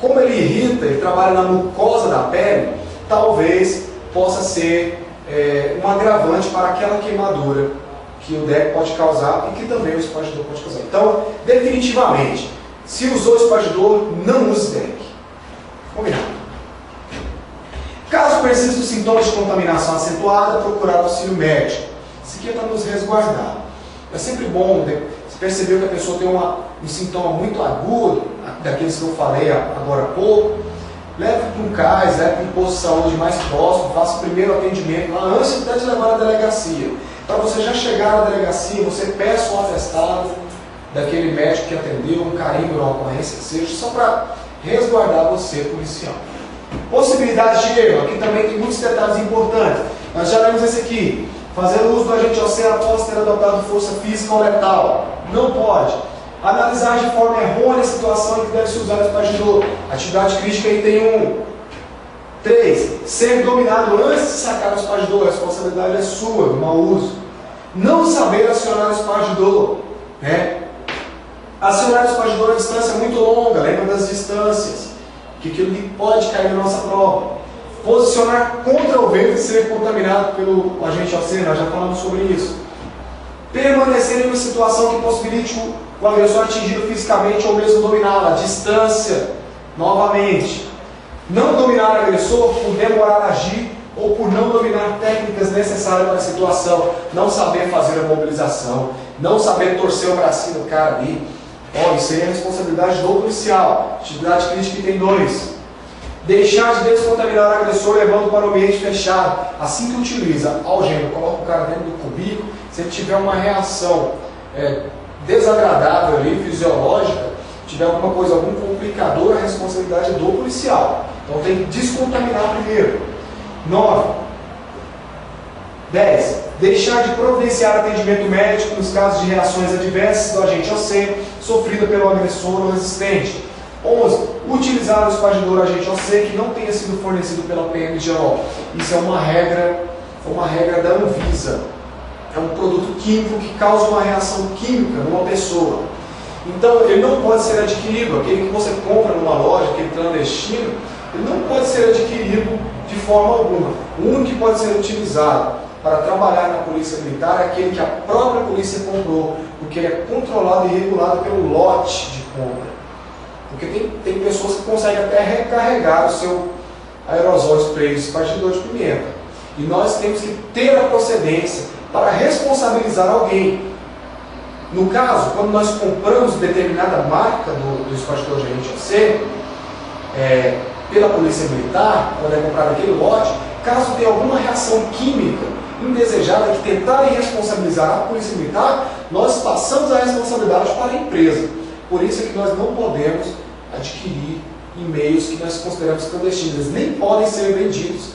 como ele irrita, ele trabalha na mucosa da pele, talvez possa ser um agravante para aquela queimadura que o deck pode causar e que também o espargidor pode causar. Então, definitivamente, se usou o espargidor, não use deck. Combinado? Caso persista os sintomas de contaminação acentuada, procurar auxílio médico. Isso aqui é para nos resguardar. É sempre bom, você percebeu que a pessoa tem um sintoma muito agudo, daqueles que eu falei agora há pouco, leve para um CAIS, leve para um posto de saúde mais próximo, faça o primeiro atendimento lá antes de levar na delegacia. Para você já chegar na delegacia, você peça um atestado daquele médico que atendeu, um carimbo na ocorrência, que seja, só para resguardar você, policial. Possibilidade de erro, aqui também tem muitos detalhes importantes. Nós já lemos esse aqui. Fazer uso do agente OC após ter adotado força física ou letal. Não pode. Analisar de forma errônea a situação em que deve se usar o espargidor. Atividade crítica item 1. 3. Ser dominado antes de sacar o espargidor. A responsabilidade é sua, do mau uso. Não saber acionar o espargidor. Acionar o espargidor a distância muito longa. Lembra das distâncias. Que aquilo pode cair na nossa prova. Posicionar contra o vento e ser contaminado pelo agente OC, nós já falamos sobre isso. Permanecer em uma situação que possibilite o agressor atingido fisicamente ou mesmo dominá-lo. A distância, novamente. Não dominar o agressor por demorar a agir ou por não dominar técnicas necessárias para a situação. Não saber fazer a mobilização. Não saber torcer o bracinho do cara ali. Isso aí é a responsabilidade do policial. Atividade crítica item 2. Deixar de descontaminar o agressor levando para o ambiente fechado. Assim que utiliza algema, coloca o cara dentro do cubículo. Se ele tiver uma reação desagradável ali, fisiológica, tiver alguma coisa, algum complicador, a responsabilidade é do policial. Então tem que descontaminar primeiro. 9. 10. Deixar de providenciar atendimento médico nos casos de reações adversas do agente OC sofrida pelo agressor ou resistente. 11. Utilizar o espargidor agente OC que não tenha sido fornecido pela PMGO. Isso é uma regra da Anvisa. É um produto químico que causa uma reação química numa pessoa. Então, ele não pode ser adquirido. Aquele que você compra numa loja, aquele clandestino, ele não pode ser adquirido de forma alguma. O único que pode ser utilizado para trabalhar na polícia militar é aquele que a própria polícia comprou, porque ele é controlado e regulado pelo lote de compra. Porque tem pessoas que conseguem até recarregar o seu aerosol spray, o espargidor de pimenta. E nós temos que ter a procedência para responsabilizar alguém. No caso, quando nós compramos determinada marca do espargidor de agente OC, pela polícia militar, quando é comprado aquele lote, caso tenha alguma reação química indesejada que tentarem responsabilizar a polícia militar, nós passamos a responsabilidade para a empresa. Por isso é que nós não podemos adquirir e-mails que nós consideramos clandestinos. Eles nem podem ser vendidos.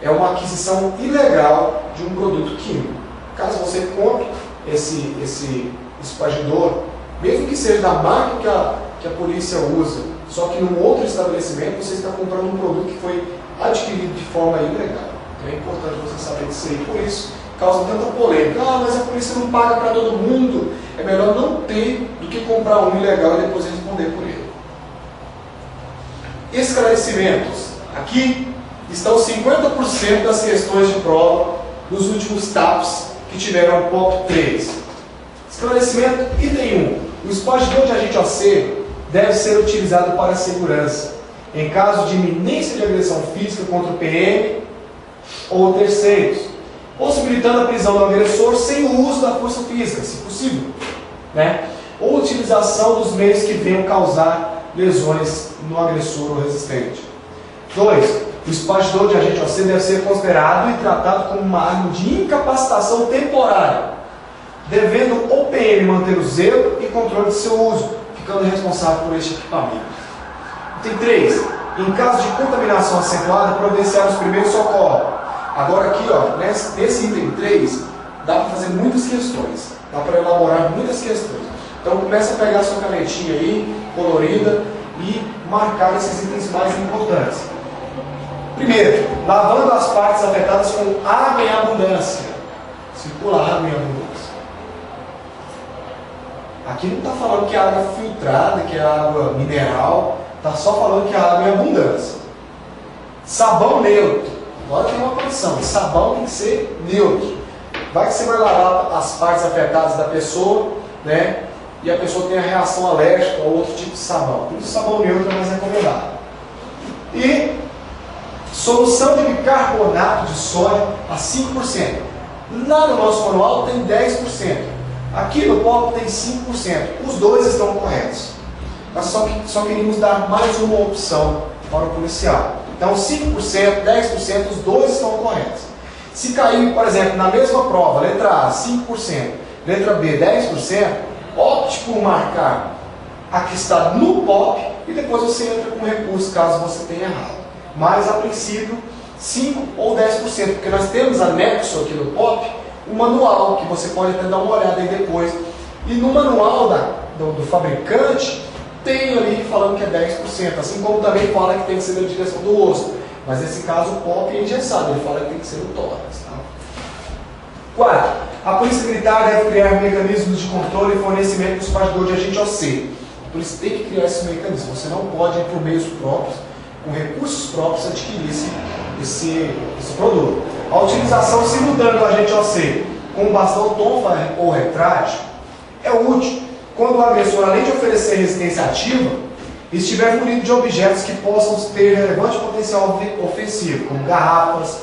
É uma aquisição ilegal de um produto químico. Caso você compre esse espargidor, mesmo que seja da marca que a polícia usa, só que num outro estabelecimento, você está comprando um produto que foi adquirido de forma ilegal. Então é importante você saber disso aí. Por isso, causa tanta polêmica. Mas a polícia não paga para todo mundo. É melhor não ter do que comprar um ilegal e depois responder por ele. Esclarecimentos. Aqui estão 50% das questões de prova dos últimos TAPs que tiveram POP 3. Esclarecimento item 1. O espargidor de agente OC deve ser utilizado para a segurança, em caso de iminência de agressão física contra o PM ou terceiros, possibilitando a prisão do agressor sem o uso da força física, se possível, né? Ou utilização dos meios que venham causar lesões no agressor ou resistente. 2. O espargidor de agente OC deve ser considerado e tratado como uma arma de incapacitação temporária, devendo o PM manter o zelo e controle de seu uso, ficando responsável por este equipamento. Item 3. Em caso de contaminação acentuada, providenciar os primeiros socorros. Agora aqui, ó, nesse item 3, dá para fazer muitas questões, dá para elaborar muitas questões. Então começa a pegar a sua canetinha aí, colorida, e marcar esses itens mais importantes. Primeiro, lavando as partes afetadas com água em abundância. Circula água em abundância. Aqui não está falando que é água filtrada, que é água mineral, está só falando que é água em abundância. Sabão neutro. Agora tem uma condição, sabão tem que ser neutro. Vai que você vai lavar as partes afetadas da pessoa, né? E a pessoa tem a reação alérgica ou outro tipo de sabão. Por isso o sabão neutro é mais recomendado. E solução de bicarbonato de sódio a 5%. Lá no nosso manual tem 10%. Aqui no POP tem 5%. Os dois estão corretos. Nós só queríamos dar mais uma opção para o policial. Então 5%, 10%, os dois estão corretos. Se cair, por exemplo, na mesma prova, letra A, 5%, letra B, 10%, opte por marcar a que está no POP e depois você entra com recurso caso você tenha errado. Mas a princípio 5 ou 10%, porque nós temos anexo aqui no POP um manual, que você pode até dar uma olhada aí depois. E no manual do fabricante tem ali falando que é 10%, assim como também fala que tem que ser na direção do osso. Mas nesse caso o POP é engessado, ele fala que tem que ser no tórax. Tá? 4. A Polícia Militar deve criar mecanismos de controle e fornecimento do espargidor de agente OC. A polícia tem que criar esse mecanismo. Você não pode ir por meios próprios, com recursos próprios, adquirir esse produto. A utilização simultânea do agente OC com bastão tonfa ou retrátil é útil quando o agressor, além de oferecer resistência ativa, estiver munido de objetos que possam ter relevante potencial ofensivo, como garrafas,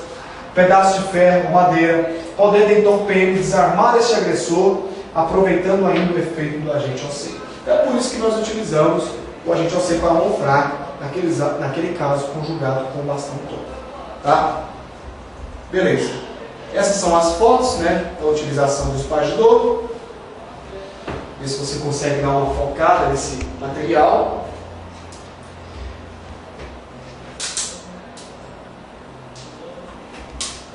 pedaços de ferro ou madeira, podendo então o PM desarmar este agressor, aproveitando ainda o efeito do agente OC. É por isso que nós utilizamos o agente OC para mão fraca, naquele caso conjugado com o bastão tonfa. Tá? Beleza. Essas são as fotos, né, da utilização do espargidor. Ver se você consegue dar uma focada nesse material.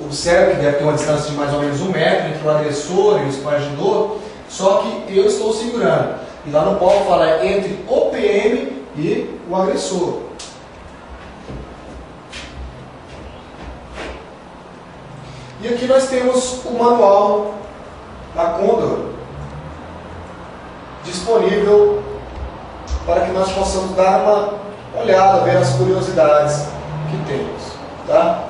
Observe que deve ter uma distância de mais ou menos 1 metro entre o agressor e o espargidor, só que eu estou segurando. E lá no POP fala entre o PM e o agressor. E aqui nós temos o manual da Condor disponível para que nós possamos dar uma olhada, ver as curiosidades que temos. Tá?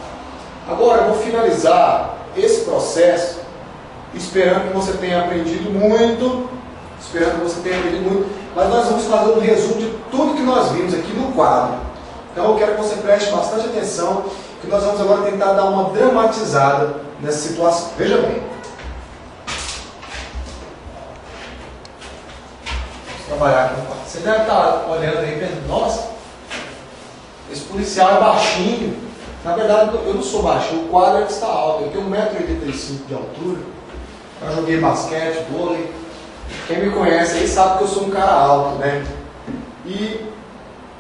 Agora eu vou finalizar esse processo esperando que você tenha aprendido muito, mas nós vamos fazer um resumo de tudo que nós vimos aqui no quadro. Então eu quero que você preste bastante atenção, que nós vamos agora tentar dar uma dramatizada nessa situação. Veja bem. Vamos trabalhar aqui no quadro. Você deve estar olhando aí e pensando, nossa, esse policial é baixinho. Na verdade, eu não sou baixinho, o quadro é que está alto. Eu tenho 1,85 m de altura. Eu joguei basquete, vôlei. Quem me conhece aí sabe que eu sou um cara alto, né? E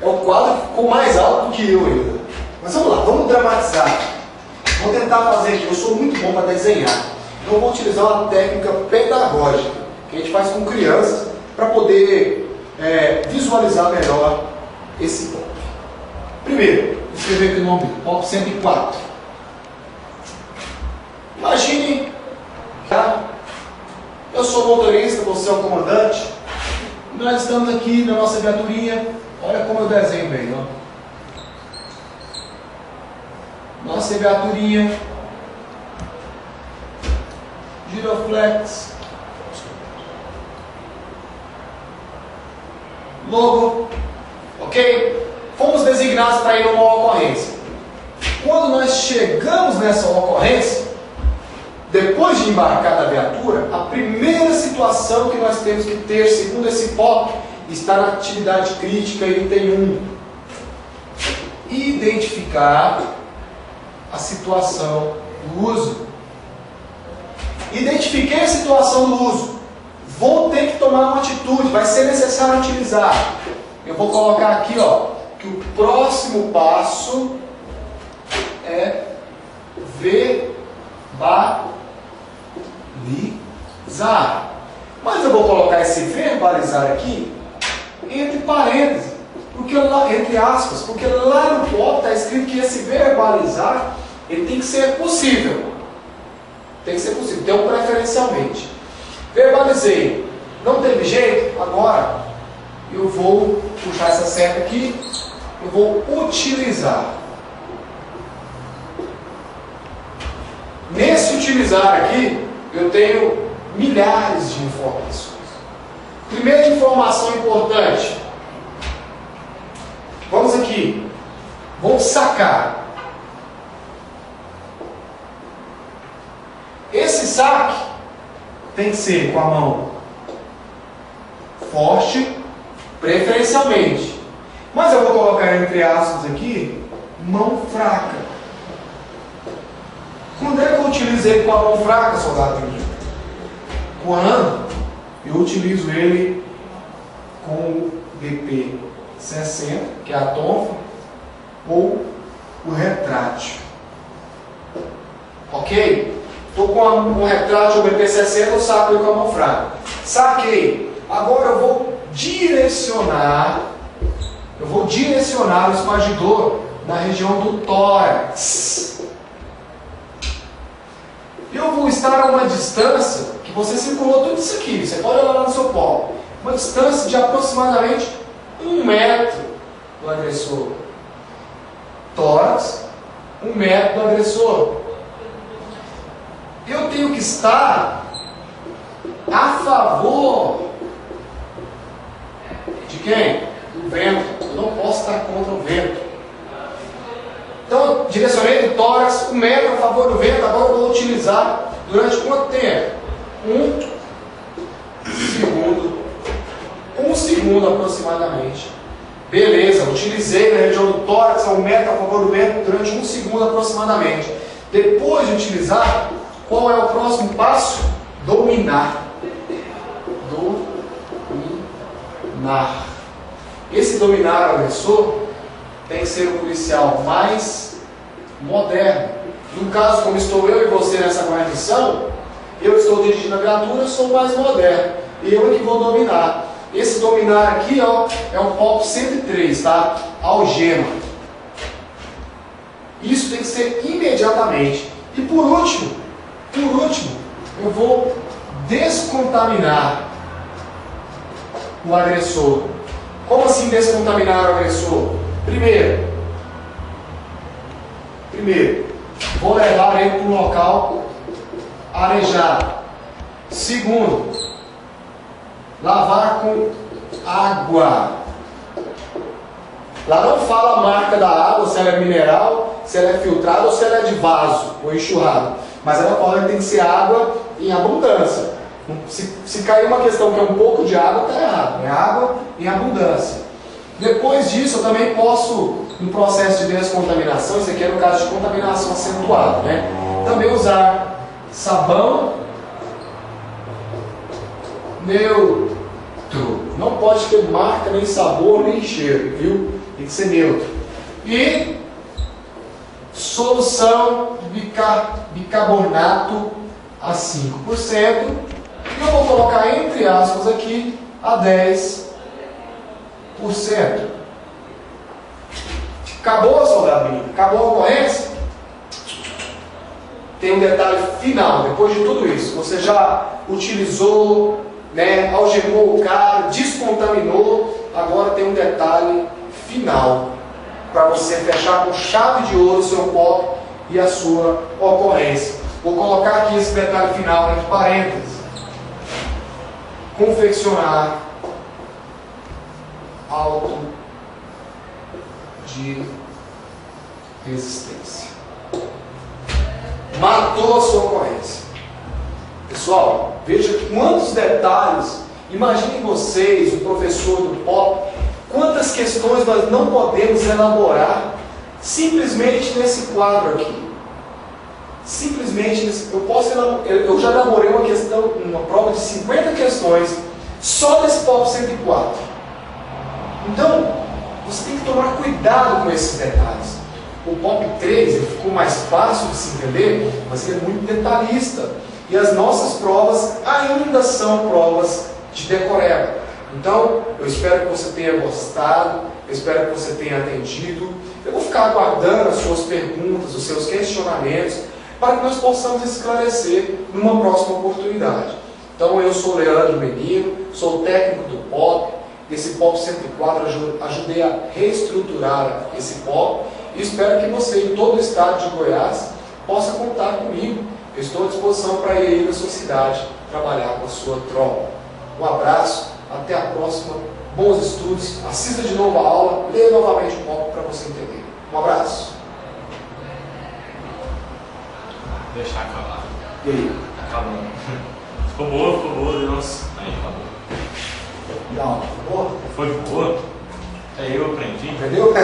é o quadro que ficou mais alto do que eu ainda. Mas vamos lá, vamos dramatizar. Vou tentar fazer aqui, eu sou muito bom para desenhar. Então eu vou utilizar uma técnica pedagógica, que a gente faz com crianças, para poder visualizar melhor esse POP. Primeiro, vou escrever aqui o nome, POP 104. Imagine, tá? Eu sou motorista, você é o comandante. Nós estamos aqui na nossa viaturinha. Olha como eu desenho bem, ó. Nossa viaturinha. Giroflex. Logo. Ok? Fomos designados para ir a uma ocorrência. Quando nós chegamos nessa ocorrência, depois de embarcar da viatura, a primeira situação que nós temos que ter, segundo esse POP, está na atividade crítica, item 1. Identificar a situação do uso. Identifiquei a situação do uso. Vou ter que tomar uma atitude, vai ser necessário utilizar. Eu vou colocar aqui, ó, que o próximo passo é verbalizar. Mas eu vou colocar esse verbalizar aqui entre parênteses, porque lá, entre aspas, porque lá no POP está escrito que esse verbalizar ele tem que ser possível. Tem que ser possível, então preferencialmente. Verbalizei. Não teve jeito? Agora eu vou puxar essa seta aqui, eu vou utilizar. Nesse utilizar aqui, eu tenho milhares de informações. Primeira informação importante. Vamos aqui. Vou sacar. Esse saque tem que ser com a mão forte, preferencialmente. Mas eu vou colocar entre aspas aqui, mão fraca. Quando é que eu utilizei com a mão fraca, soldado? Quando eu utilizo ele com o BP60, que é a tonfa, ou o retrátil. Ok? Estou com um retrátil ou BP60, eu saco ele com a mão fraca. Saquei. Agora eu vou direcionar o espagidor na região do tórax. Eu vou estar a uma distância que você circulou tudo isso aqui. Você pode olhar lá no seu polo. Uma distância de aproximadamente 1 metro do agressor. Tórax, 1 metro do agressor. Eu tenho que estar a favor de quem? Do vento. Eu não posso estar contra o vento. Então, direcionei do tórax, 1 metro a favor do vento. Agora eu vou utilizar durante quanto tempo? 1 segundo. 1 segundo aproximadamente. Beleza, utilizei na região do tórax a 1 metro a favor do vento durante 1 segundo aproximadamente. Depois de utilizar, qual é o próximo passo? Dominar. Dominar. Esse dominar o agressor tem que ser o policial mais moderno. No caso, como estou eu e você nessa guarnição, eu estou dirigindo a viatura, eu sou o mais moderno. Eu é que vou dominar. Esse dominar aqui, ó, é o POP 103, tá? Algema. Isso tem que ser imediatamente. E por último, eu vou descontaminar o agressor. Como assim descontaminar o agressor? Primeiro, vou levar ele para um local arejado. Segundo, lavar com água. Lá não fala a marca da água, se ela é mineral, se ela é filtrada ou se ela é de vaso ou enxurrada. Mas ela fala que tem que ser água em abundância. Se cair uma questão que é um pouco de água, está errado. É água em abundância. Depois disso, eu também posso, no processo de descontaminação, isso aqui é no caso de contaminação acentuada, né? Também usar sabão neutro. Não pode ter marca, nem sabor, nem cheiro, viu? Tem que ser neutro. E solução de bicarbonato a 5%. E eu vou colocar entre aspas aqui a 10%. Acabou, soldado menino? Acabou a ocorrência? Tem um detalhe final, depois de tudo isso. Você já utilizou, né, algemou o cara, descontaminou. Agora tem um detalhe final para você fechar com chave de ouro o seu POP e a sua ocorrência. Vou colocar aqui esse detalhe final entre parênteses. Confeccionar auto de resistência. Matou a sua ocorrência. Pessoal, veja quantos detalhes. Imaginem vocês, o professor do POP, quantas questões nós não podemos elaborar simplesmente nesse quadro aqui. Simplesmente, eu já elaborei uma prova de 50 questões só desse POP 104. Então, você tem que tomar cuidado com esses detalhes. O POP 3 ele ficou mais fácil de se entender, mas ele é muito detalhista. E as nossas provas ainda são provas de decoreba. Então, eu espero que você tenha gostado, eu espero que você tenha atendido. Eu vou ficar aguardando as suas perguntas, os seus questionamentos, para que nós possamos esclarecer numa próxima oportunidade. Então, eu sou Leandro Menino, sou técnico do POP. Esse POP 104, ajudei a reestruturar esse POP e espero que você, em todo o estado de Goiás, possa contar comigo. Eu estou à disposição para ir aí na sua cidade trabalhar com a sua tropa. Um abraço, até a próxima, bons estudos, assista de novo a aula, leia novamente o POP para você entender. Um abraço. Deixar acabar. E aí? Acabou. Ficou boa, Deus. Aí, acabou. Não, boa? Foi boa? Aí eu aprendi. Entendeu?